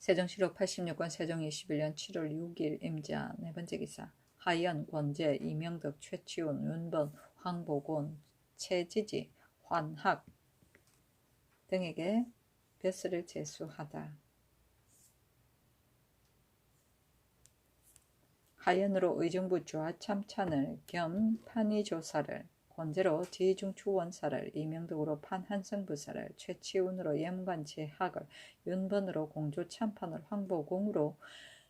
세종시로 86권 세종 21년 7월 6일 임자 네 번째 기사 하연, 권재, 이명덕, 최치훈, 윤번, 황보곤, 최지지, 환학 등에게 벼슬을 제수하다. 하연으로 의정부 좌참찬을 겸 판의조사를, 권제로 지중추원사를, 이명덕으로 판한성부사를, 최치운으로 염관제학을, 윤번으로 공조참판을, 황보공으로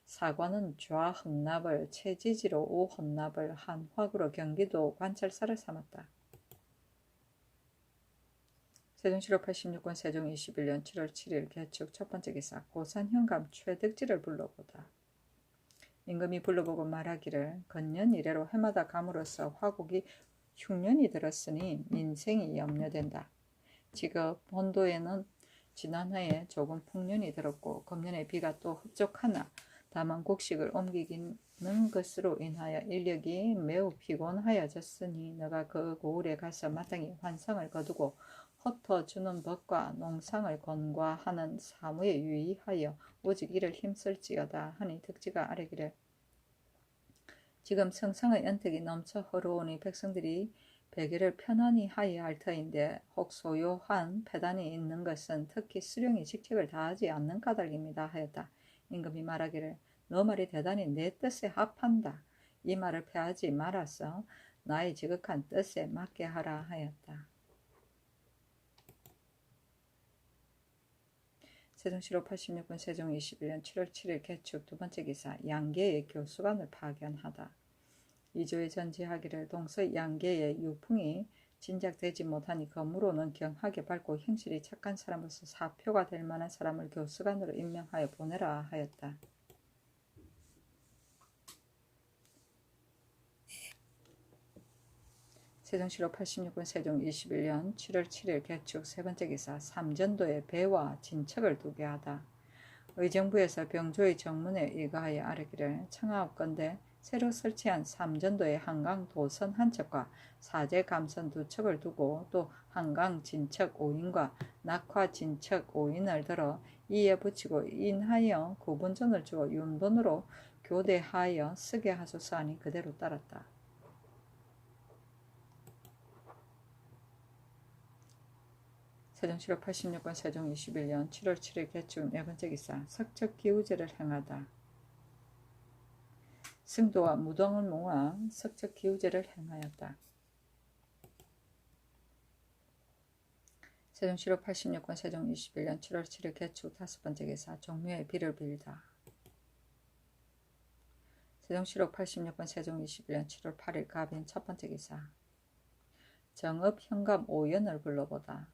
사관은 좌헌납을, 최지지로 오헌납을, 한화구로 경기도 관찰사를 삼았다. 세종시로 86권 세종 21년 7월 7일 개축 첫 번째 기사. 고산현감 최득지를 불러보다. 임금이 불러보고 말하기를 건년 이래로 해마다 감으로써 화국이 흉년이 들었으니 민생이 염려된다. 지금 본도에는 지난해에 조금 풍년이 들었고 금년에 비가 또 흡족하나 다만 곡식을 옮기기는 것으로 인하여 인력이 매우 피곤하여졌으니 너가 그 고을에 가서 마땅히 환상을 거두고 헛어주는 법과 농상을 권과하는 사무에 유의하여 오직 이를 힘쓸지어다 하니 득지가 아뢰기를 지금 성상의 연택이 넘쳐 흐르오니 백성들이 배계를 편안히 하여야 할 터인데 혹 소요한 패단이 있는 것은 특히 수령이 직책을 다하지 않는 까닭입니다 하였다. 임금이 말하기를 너 말이 대단히 내 뜻에 합한다. 이 말을 패하지 말아서 나의 지극한 뜻에 맞게 하라 하였다. 세종시로 86년 세종 21년 7월 7일 개축 두 번째 기사. 양계의 교수관을 파견하다. 이조의 전지하기를 동서 양계의 유풍이 진작되지 못하니 검으로는 경하게 밝고 행실이 착한 사람으로서 사표가 될 만한 사람을 교수관으로 임명하여 보내라 하였다. 세종시로 86년 세종 21년 7월 7일 개축 세 번째 기사. 삼전도에 배와 진척을 두게 하다. 의정부에서 병조의 정문에 일가하여 아뢰기를 청하옵건대 새로 설치한 삼전도에 한강 도선 한 척과 사제 감선 두 척을 두고 또 한강 진척 5인과 낙화 진척 5인을 들어 이에 붙이고 인하여 구분전을 주어 윤본으로 교대하여 쓰게 하소서 하니 그대로 따랐다. 세종시로 86권 세종 21년 7월 7일 개축 네 번째 기사. 석척기우제를 행하다. 승도와 무동을 모아 석척기우제를 행하였다. 세종시로 86권 세종 21년 7월 7일 개축 다섯 번째 기사. 종묘의 비를 빌다. 세종시로 86권 세종 21년 7월 8일 갑인 첫 번째 기사. 정읍 현감 오연을 불러보다.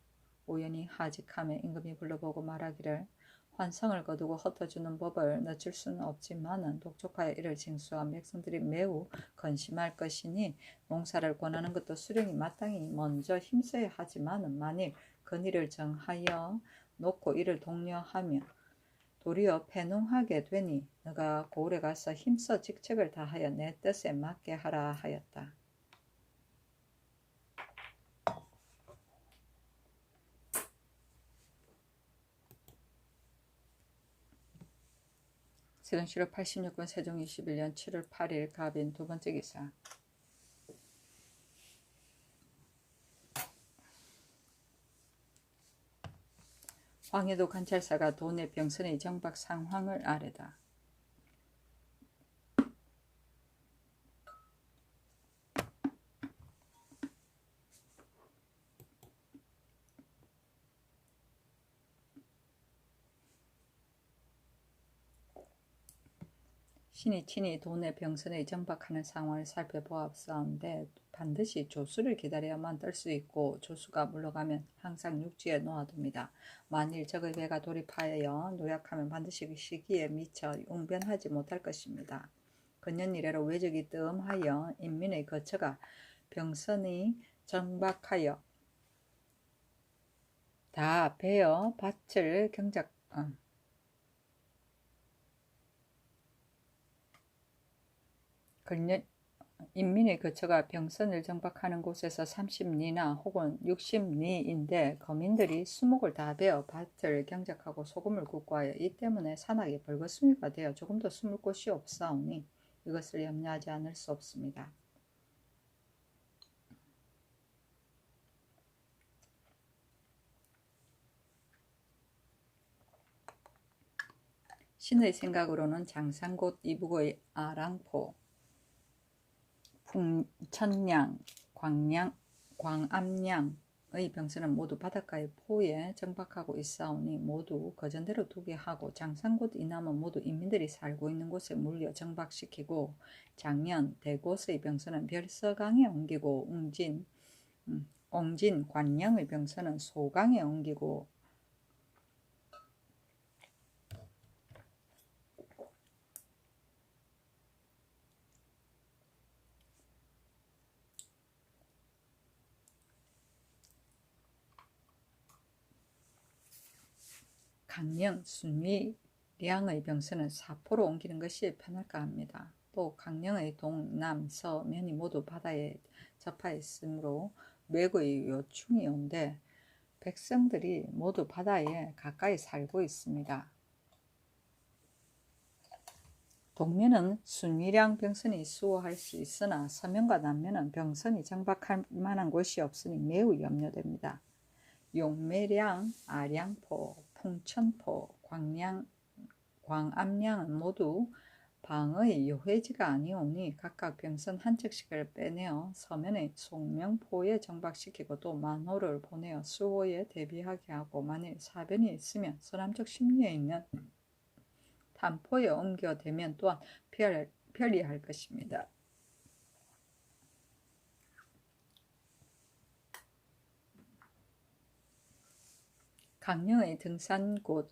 오연이 하직함에 임금이 불러보고 말하기를 환상을 거두고 헛어주는 법을 늦출 수는 없지만은 독촉하여 이를 징수한 백성들이 매우 건심할 것이니 농사를 권하는 것도 수령이 마땅히 먼저 힘써야 하지만은 만일 건의를 정하여 놓고 이를 독려하며 도리어 패농하게 되니 너가 고을에 가서 힘써 직책을 다하여 내 뜻에 맞게 하라 하였다. 세종시로 86권 세종 21년 7월 8일 갑인 두 번째 기사. 황해도 관찰사가 도내 병선의 정박 상황을 아뢰다. 신이 친히 도내 병선의 정박하는 상황을 살펴보았사온데 반드시 조수를 기다려야만 뜰 수 있고 조수가 물러가면 항상 육지에 놓아둡니다. 만일 적의 배가 돌입하여 노력하면 반드시 그 시기에 미처 웅변하지 못할 것입니다. 근년 이래로 외적이 뜸하여 인민의 거처가 병선이 정박하여 다 베어 밭을 인민의 거처가 병선을 정박하는 곳에서 30리나 혹은 60리인데 거민들이 수목을 다 베어 밭을 경작하고 소금을 굽고 하여 이 때문에 산악이 벌거숭이가 되어 조금도 숨을 곳이 없사오니 이것을 염려하지 않을 수 없습니다. 신의 생각으로는 장산곳 이북의 아랑포 풍천량, 광암량의 병선은 모두 바닷가의 포에 정박하고 있사오니 모두 거전대로 두게 하고 장산곳 이남은 모두 인민들이 살고 있는 곳에 물려 정박시키고 장년, 대곳의 병선은 별서강에 옮기고 옹진, 관량의 병선은 소강에 옮기고 강령, 순위량의 병선은 사포로 옮기는 것이 편할까 합니다. 또 강령의 동, 남, 서, 면이 모두 바다에 접하였으므로 외국의 요충이 온데 백성들이 모두 바다에 가까이 살고 있습니다. 동면은 순위량 병선이 수호할 수 있으나 서면과 남면은 병선이 정박할 만한 곳이 없으니 매우 염려됩니다. 용매량, 아량포, 풍천포, 광암량은 모두 방의 요회지가 아니오니 각각 병선 한 척씩을 빼내어 서면의 송명포에 정박시키고 또 만호를 보내어 수호에 대비하게 하고 만일 사변이 있으면 서남쪽 심리에 있는 단포에 옮겨대면 또한 편리할 것입니다. 강령의 등산곳과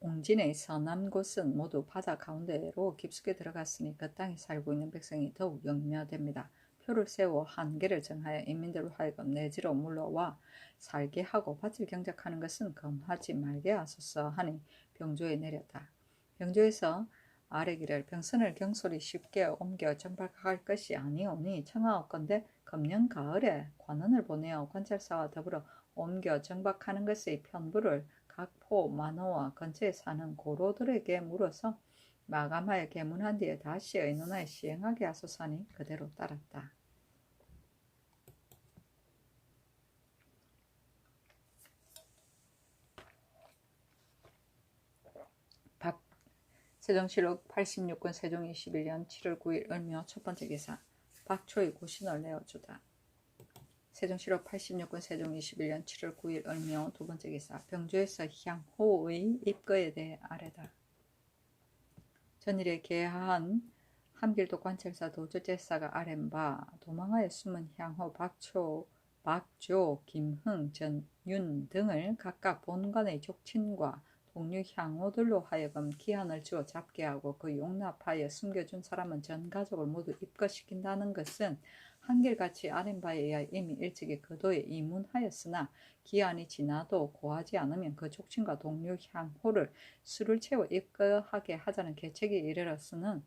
옹진의 서남곳은 모두 바다 가운데로 깊숙이 들어갔으니 그 땅에 살고 있는 백성이 더욱 염려됩니다. 표를 세워 한계를 정하여 인민들로 하여금 내지로 물러와 살게 하고 밭을 경작하는 것은 검하지 말게 하소서 하니 병조에 내렸다. 병조에서 아뢰기를 병선을 경솔히 쉽게 옮겨 정박할 것이 아니오니 청하옵건대 금년 가을에 관원을 보내어 관찰사와 더불어 옮겨 정박하는 것의 편부를 각 포, 만호와 근처에 사는 고로들에게 물어서 마감하여 개문한 뒤에 다시 의논하여 시행하게 하소서니 그대로 따랐다. 세종실록 86권 세종 21년 7월 9일 을묘 첫 번째 기사 박초의 고신을 내어주다. 세종실록 86권 세종 21년 7월 9일 을묘 두 번째 기사 병조에서 향호의 입거에 대해 아래다. 전일에 계하한 함길도 관찰사 도주제사가 아랜 바 도망하여 숨은 향호 박조, 김흥, 전윤 등을 각각 본관의 족친과 동료 향호들로 하여금 기한을 주어 잡게 하고 그 용납하여 숨겨준 사람은 전 가족을 모두 입거시킨다는 것은 한결같이 아랜 바에 의하여 이미 일찍이 그도에 이문하였으나 기한이 지나도 고하지 않으면 그 족친과 동료 향호를 술을 채워 입거하게 하자는 계책이 이르렀으는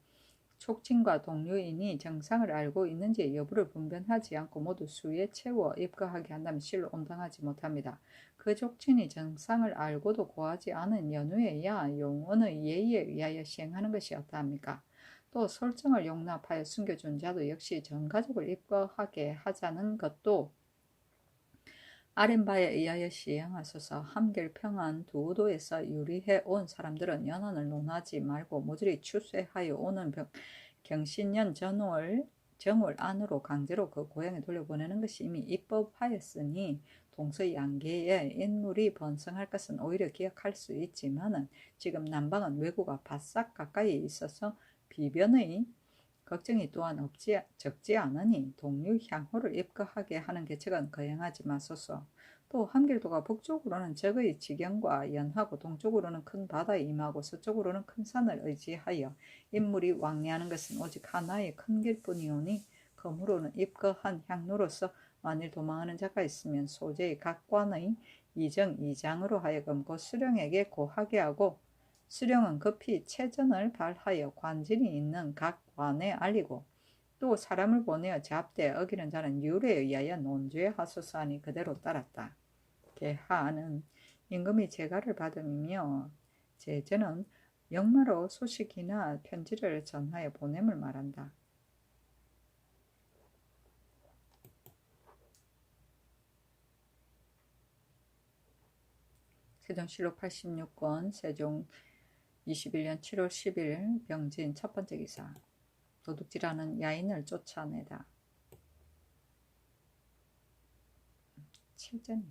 촉친과 동료인이 정상을 알고 있는지 여부를 분별하지 않고 모두 수에 채워 입거하게 한다면 실로 온당하지 못합니다. 그 촉친이 정상을 알고도 고하지 않은 연후에야 용언의 예의에 의하여 시행하는 것이 어떠합니까? 또 설정을 용납하여 숨겨준 자도 역시 전 가족을 입거하게 하자는 것도 아랜 바에 의하여 시행하소서. 함결평안 두도에서 유리해 온 사람들은 연한을 논하지 말고 모조리 출세하여 오는 경신년 정월 안으로 강제로 그 고향에 돌려보내는 것이 이미 입법하였으니 동서의 양계에 인물이 번성할 것은 오히려 기억할 수 있지만은 지금 남방은 왜구가 바싹 가까이 있어서 비변의 걱정이 또한 적지 않으니 동류 향호를 입거하게 하는 계책은 거행하지 마소서. 또 함길도가 북쪽으로는 적의 지경과 연하고 동쪽으로는 큰 바다에 임하고 서쪽으로는 큰 산을 의지하여 인물이 왕래하는 것은 오직 하나의 큰 길뿐이오니 그러므로는 입거한 향로로서 만일 도망하는 자가 있으면 소재의 각 관의 이정이장으로 하여금 그 수령에게 고하게 하고 수령은 급히 채전을 발하여 관진이 있는 각 관에 알리고 또 사람을 보내어 잡되 어기는 자는 율에 의하여 논죄하소서 하니 그대로 따랐다. 계하는 임금이 제가를 받으며 제전은 역마로 소식이나 편지를 전하여 보냄을 말한다. 세종실록 86권 세종 21년 7월 10일 병진 첫 번째 기사 도둑질하는 야인을 쫓아내다. 7전.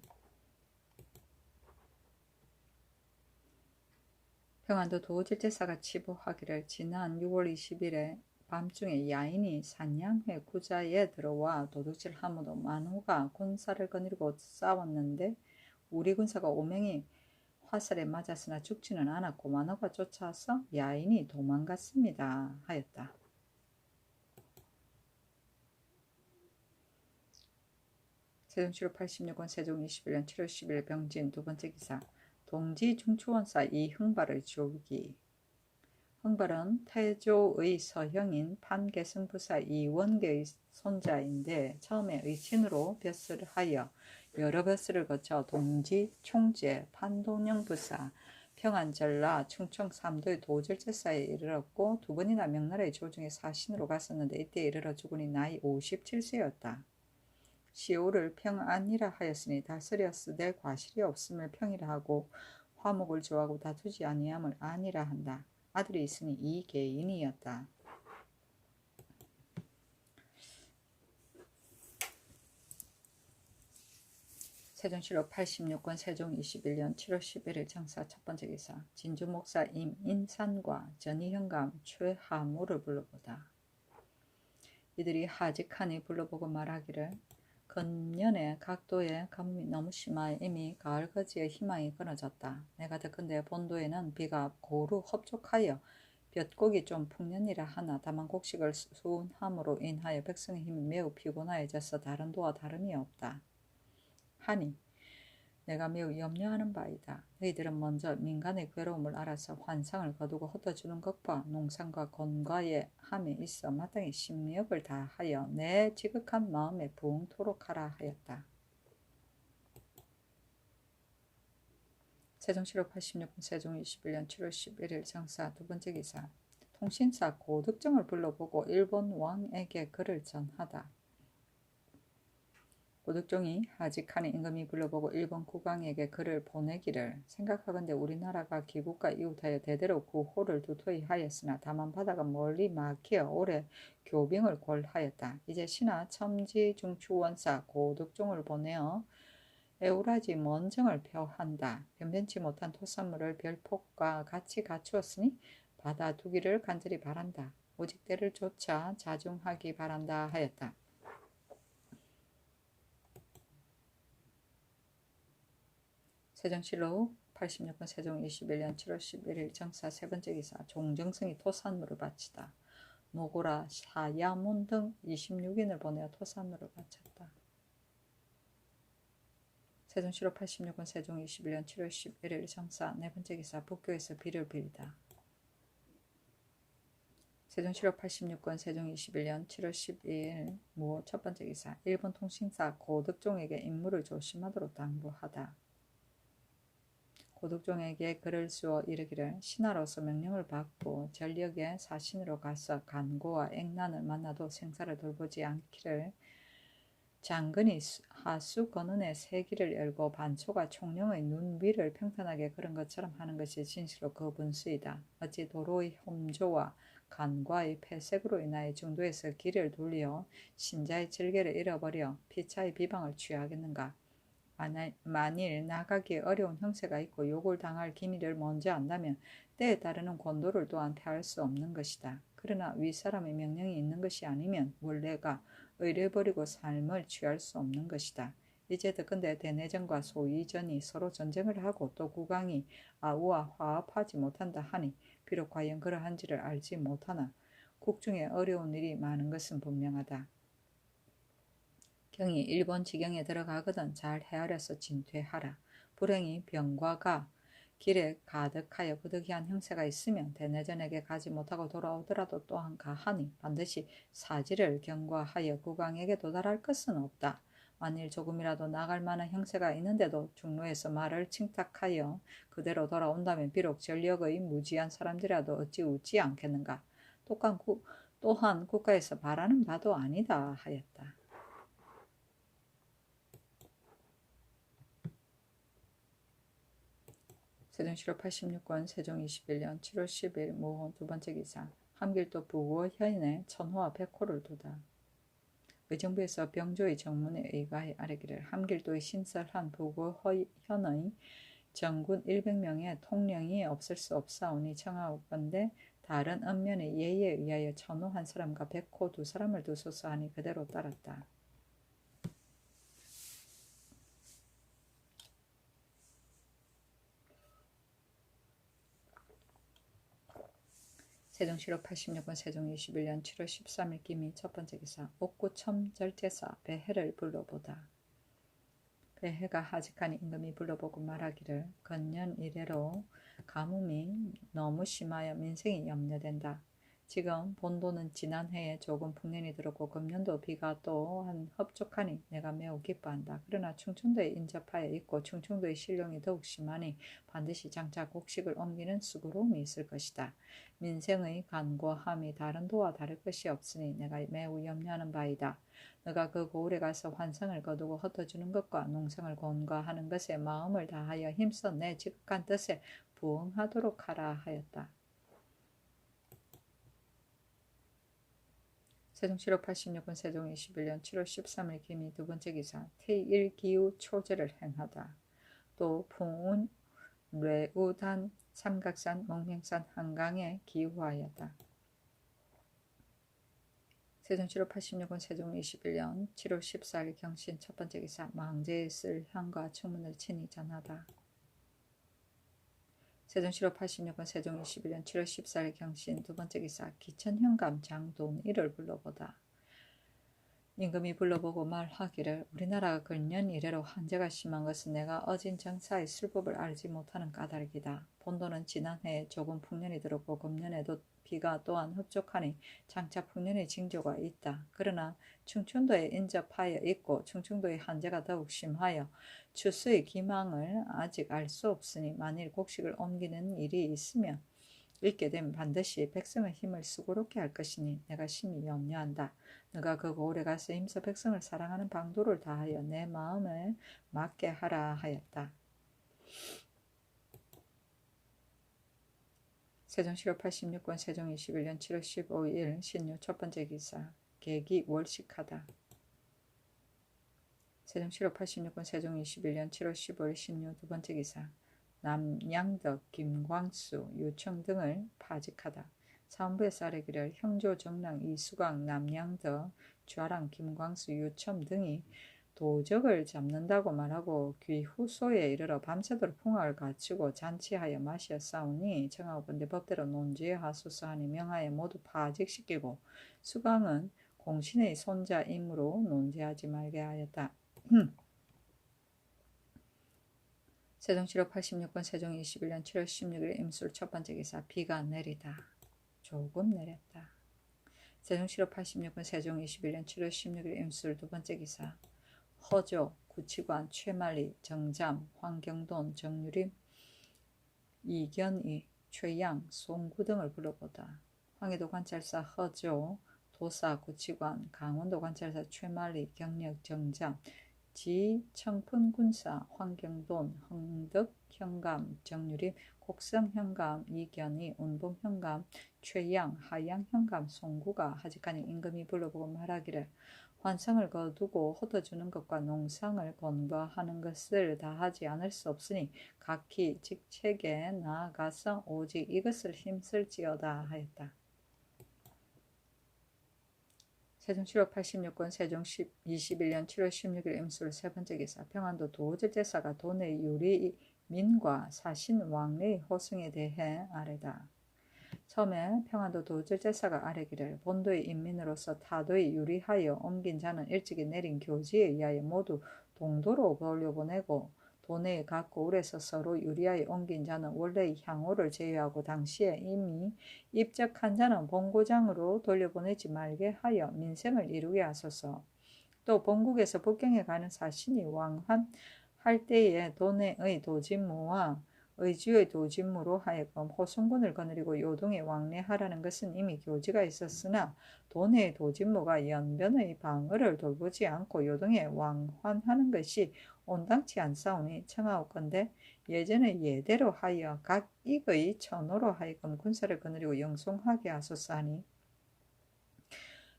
평안도 도질제사가 치부하기를 지난 6월 20일에 밤중에 야인이 산양회 구자에 들어와 도둑질하므로 만호가 군사를 거느리고 싸웠는데 우리 군사가 5명이 화살에 맞았으나 죽지는 않았고 만호가 쫓아서 야인이 도망갔습니다 하였다. 세종시로 86권 세종 21년 7월 10일 병진 두 번째 기사. 동지 중추원사 이흥발의 조기. 흥발은 태조의 서형인 판계승부사 이원계의 손자인데 처음에 의친으로 벼슬을 하여 여러 벼슬을 거쳐 동지, 총재, 판동영부사, 평안전라, 충청 3도의 도질제사에 이르렀고 두 번이나 명나라의 조중에 사신으로 갔었는데 이때 이르러 죽으니 나이 57세였다. 시오를 평안이라 하였으니 다스렸으되 과실이 없음을 평이라 하고 화목을 좋아하고 다투지 아니함을 안이라 한다. 아들이 있으니 이계인이었다. 세종시로 86권 세종 21년 7월 11일 정사 첫 번째 기사. 진주목사 임인산과 전이현감 최하모를 불러보다. 이들이 하직하니 불러보고 말하기를 근년에 각도의 가뭄이 너무 심하여 이미 가을거지의 희망이 끊어졌다. 내가 듣건대 본도에는 비가 고루 흡족하여 볕곡이 좀 풍년이라 하나 다만 곡식을 수운함으로 인하여 백성의 힘이 매우 피곤하여져서 다른 도와 다름이 없다. 하니 내가 매우 염려하는 바이다. 너희들은 먼저 민간의 괴로움을 알아서 환상을 거두고 흩어주는 것과 농산과 건과의 함에 있어 마땅히 심력을 다하여 내 지극한 마음에 부응토록 하라 하였다. 세종시로 86년 세종 21년 7월 11일 정사 두 번째 기사. 통신사 고득정을 불러보고 일본 왕에게 글을 전하다. 고득종이 하직하는 임금이 불러보고 일본 국왕에게 글을 보내기를 생각하건대 우리나라가 기국과 이웃하여 대대로 구호를 두터이 하였으나 다만 바다가 멀리 막혀 오래 교빙을 골하였다. 이제 신하 첨지중추원사 고득종을 보내어 에우라지 먼정을 표한다. 변변치 못한 토산물을 별폭과 같이 갖추었으니 받아두기를 간절히 바란다. 오직 때를 조차 자중하기 바란다 하였다. 세종시로 86권 세종 21년 7월 11일 정사 세 번째 기사. 종정승이 토산물을 바치다. 노고라, 사야문 등 26인을 보내어 토산물을 바쳤다. 세종시로 86권 세종 21년 7월 11일 정사 네 번째 기사. 북교에서 비를 빌다. 세종시로 86권 세종 21년 7월 12일 모 첫 번째 기사. 일본 통신사 고득종에게 임무를 조심하도록 당부하다. 고득종에게 글을 쓰어 이르기를 신하로서 명령을 받고 전력의 사신으로 가서 간고와 액난을 만나도 생사를 돌보지 않기를 장근이 하수 건운의 세기를 열고 반초가 총령의 눈 위를 평탄하게 그런 것처럼 하는 것이 진실로 그 분수이다. 어찌 도로의 험조와 간과의 폐색으로 인하여 중도에서 길을 돌려 신자의 절개를 잃어버려 피차의 비방을 취하겠는가. 만일 나가기 어려운 형세가 있고 욕을 당할 기미를 먼저 안다면 때에 따르는 권도를 또한 피할 수 없는 것이다. 그러나 윗사람의 명령이 있는 것이 아니면 원래가 의를 버리고 삶을 취할 수 없는 것이다. 이제 듣건대 대내전과 소위전이 서로 전쟁을 하고 또 국왕이 아우와 화합하지 못한다 하니 비록 과연 그러한지를 알지 못하나 국중에 어려운 일이 많은 것은 분명하다. 경이 일본 지경에 들어가거든 잘 헤아려서 진퇴하라. 불행히 병과가 길에 가득하여 부득이한 형세가 있으면 대내전에게 가지 못하고 돌아오더라도 또한 가하니 반드시 사지를 경과하여 국왕에게 도달할 것은 없다. 만일 조금이라도 나갈 만한 형세가 있는데도 중로에서 말을 칭탁하여 그대로 돌아온다면 비록 전력의 무지한 사람들이라도 어찌 웃지 않겠는가. 또한 국가에서 바라는 바도 아니다 하였다. 세종시로 86권 세종 21년 7월 10일 모호 두 번째 기사. 함길도 부고 현인의 천호와 백호를 두다. 의정부에서 병조의 정문에 의거하여 아뢰기를 함길도의 신설한 부고 현의 정군 100명의 통령이 없을 수 없사오니 청하건대 다른 읍면의 예에 의하여 천호 한 사람과 백호 두 사람을 두소서 하니 그대로 따랐다. 세종시로 86권 세종 21년 7월 13일 기미 첫 번째 기사. 옥구첨 절제사 배해를 불러보다. 배해가 하직하니 임금이 불러보고 말하기를 건년 이래로 가뭄이 너무 심하여 민생이 염려된다. 지금 본도는 지난해에 조금 풍년이 들었고 금년도 비가 또한 흡족하니 내가 매우 기뻐한다. 그러나 충청도에 인접하여 있고 충청도의 실령이 더욱 심하니 반드시 장차 곡식을 옮기는 수고로움이 있을 것이다. 민생의 간고함이 다른 도와 다를 것이 없으니 내가 매우 염려하는 바이다. 너가 그 고을에 가서 환상을 거두고 흩어주는 것과 농성을 권고하는 것에 마음을 다하여 힘써 내 지극한 뜻에 부응하도록 하라 하였다. 세종시로 86권 세종 21년 7월 13일 기미 두 번째 기사. 태일기우 초제를 행하다. 또 풍운, 뇌우단, 삼각산, 멍명산, 한강에 기우하였다. 세종시로 86권 세종 21년 7월 14일 경신 첫 번째 기사. 망제에 쓸 향과 청문을 친히 전하다. 세종시로 86권 세종 21년 7월 14일 경신 두 번째 기사. 기천현감 장돈 이를 불러보다. 임금이 불러보고 말하기를 우리나라가 근년 이래로 한재가 심한 것은 내가 어진 정사의 술법을 알지 못하는 까닭이다. 본도는 지난해에 조금 풍년이 들었고 금년에도 비가 또한 흡족하니 장차 풍년의 징조가 있다. 그러나 충청도에 인접하여 있고 충청도의 한재가 더욱 심하여 추수의 기망을 아직 알 수 없으니 만일 곡식을 옮기는 일이 있으면 있게 되면 반드시 백성의 힘을 수고롭게 할 것이니 내가 심히 염려한다. 너가 그 고을에 가서 힘써 백성을 사랑하는 방도를 다하여 내 마음을 맞게 하라 하였다. 세종시로 86권 세종 21년 7월 15일 신유 첫 번째 기사. 계기 월식하다. 세종시로 86권 세종 21년 7월 15일 신유 두 번째 기사. 남양덕, 김광수, 유청 등을 파직하다. 사원부에서 아뢰기를 형조, 정랑, 이수광, 남양덕, 좌랑, 김광수, 유청 등이 도적을 잡는다고 말하고 귀후소에 이르러 밤새도록 풍악을 갖추고 잔치하여 마시었사오니 청하건대 법대로 논지하소서 하니 명하여 모두 파직시키고 수광은 공신의 손자이므로 논지하지 말게 하였다. 세종시로 86권 세종 21년 7월 16일 임술 첫 번째 기사. 비가 내리다. 조금 내렸다. 세종시로 86권 세종 21년 7월 16일 임술 두 번째 기사. 허조, 구치관, 최만리, 정잠, 황경돈, 정유림, 이견희, 최양, 송구 등을 불러보다. 황해도 관찰사 허조, 도사, 구치관, 강원도 관찰사 최만리, 경력, 정잠, 지, 청푼군사, 황경돈, 흥덕, 현감, 정유림, 곡성 현감, 이견희, 운봉 현감, 최양, 하양 현감, 송구가 하직하니 임금이 불러보고 말하기를 환상을 거두고 흩어주는 것과 농상을 권고하는 것을 다하지 않을 수 없으니 각기 직책에 나아가서 오직 이것을 힘쓸지어다 하였다. 세종시로 86권 세종 21년 7월 16일 임술 세 번째 기사. 평안도 도절제사가 도내 유리민과 사신 왕래의 호승에 대해 아뢰다. 처음에 평안도 도절제사가 아뢰기를 본도의 인민으로서 타도에 유리하여 옮긴 자는 일찍이 내린 교지에 의하여 모두 동도로 돌려보내고 도내의 각 고을에서 서로 유리하여 옮긴 자는 원래의 향호를 제외하고 당시에 이미 입적한 자는 본고장으로 돌려보내지 말게 하여 민생을 이루게 하소서. 또 본국에서 북경에 가는 사신이 왕환할 때에 도내의 도진무와 의주의 도진무로 하여금 호송군을 거느리고 요동에 왕래하라는 것은 이미 교지가 있었으나 도내의 도진무가 연변의 방어를 돌보지 않고 요동에 왕환하는 것이 온당치 않사오니 청하옵건대 예전의 예대로 하여 각 익의 천호로 하여금 군사를 거느리고 영송하게 하소서 하니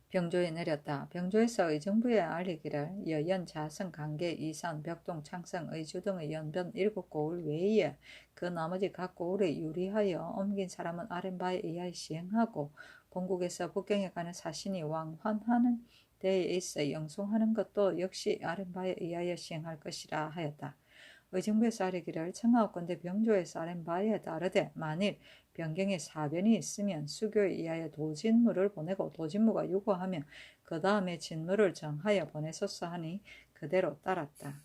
병조에 내렸다. 병조에서 의정부에 알리기를 여연, 자성, 강계, 이산, 벽동, 창성, 의주 등의 연변 7고을 외에 그 나머지 각 고을에 유리하여 옮긴 사람은 아랫바에 의하여 시행하고 본국에서 북경에 가는 사신이 왕환하는 데에 있어 영송하는 것도 역시 아랫바에 의하여 시행할 것이라 하였다. 의정부에서 아뢰기를 청하옵건대 병조에서 아랜 바에 따르되 만일 변경에 사변이 있으면 수교에 의하여 도진무를 보내고 도진무가 유고하면 그 다음에 진무를 정하여 보내소서 하니 그대로 따랐다.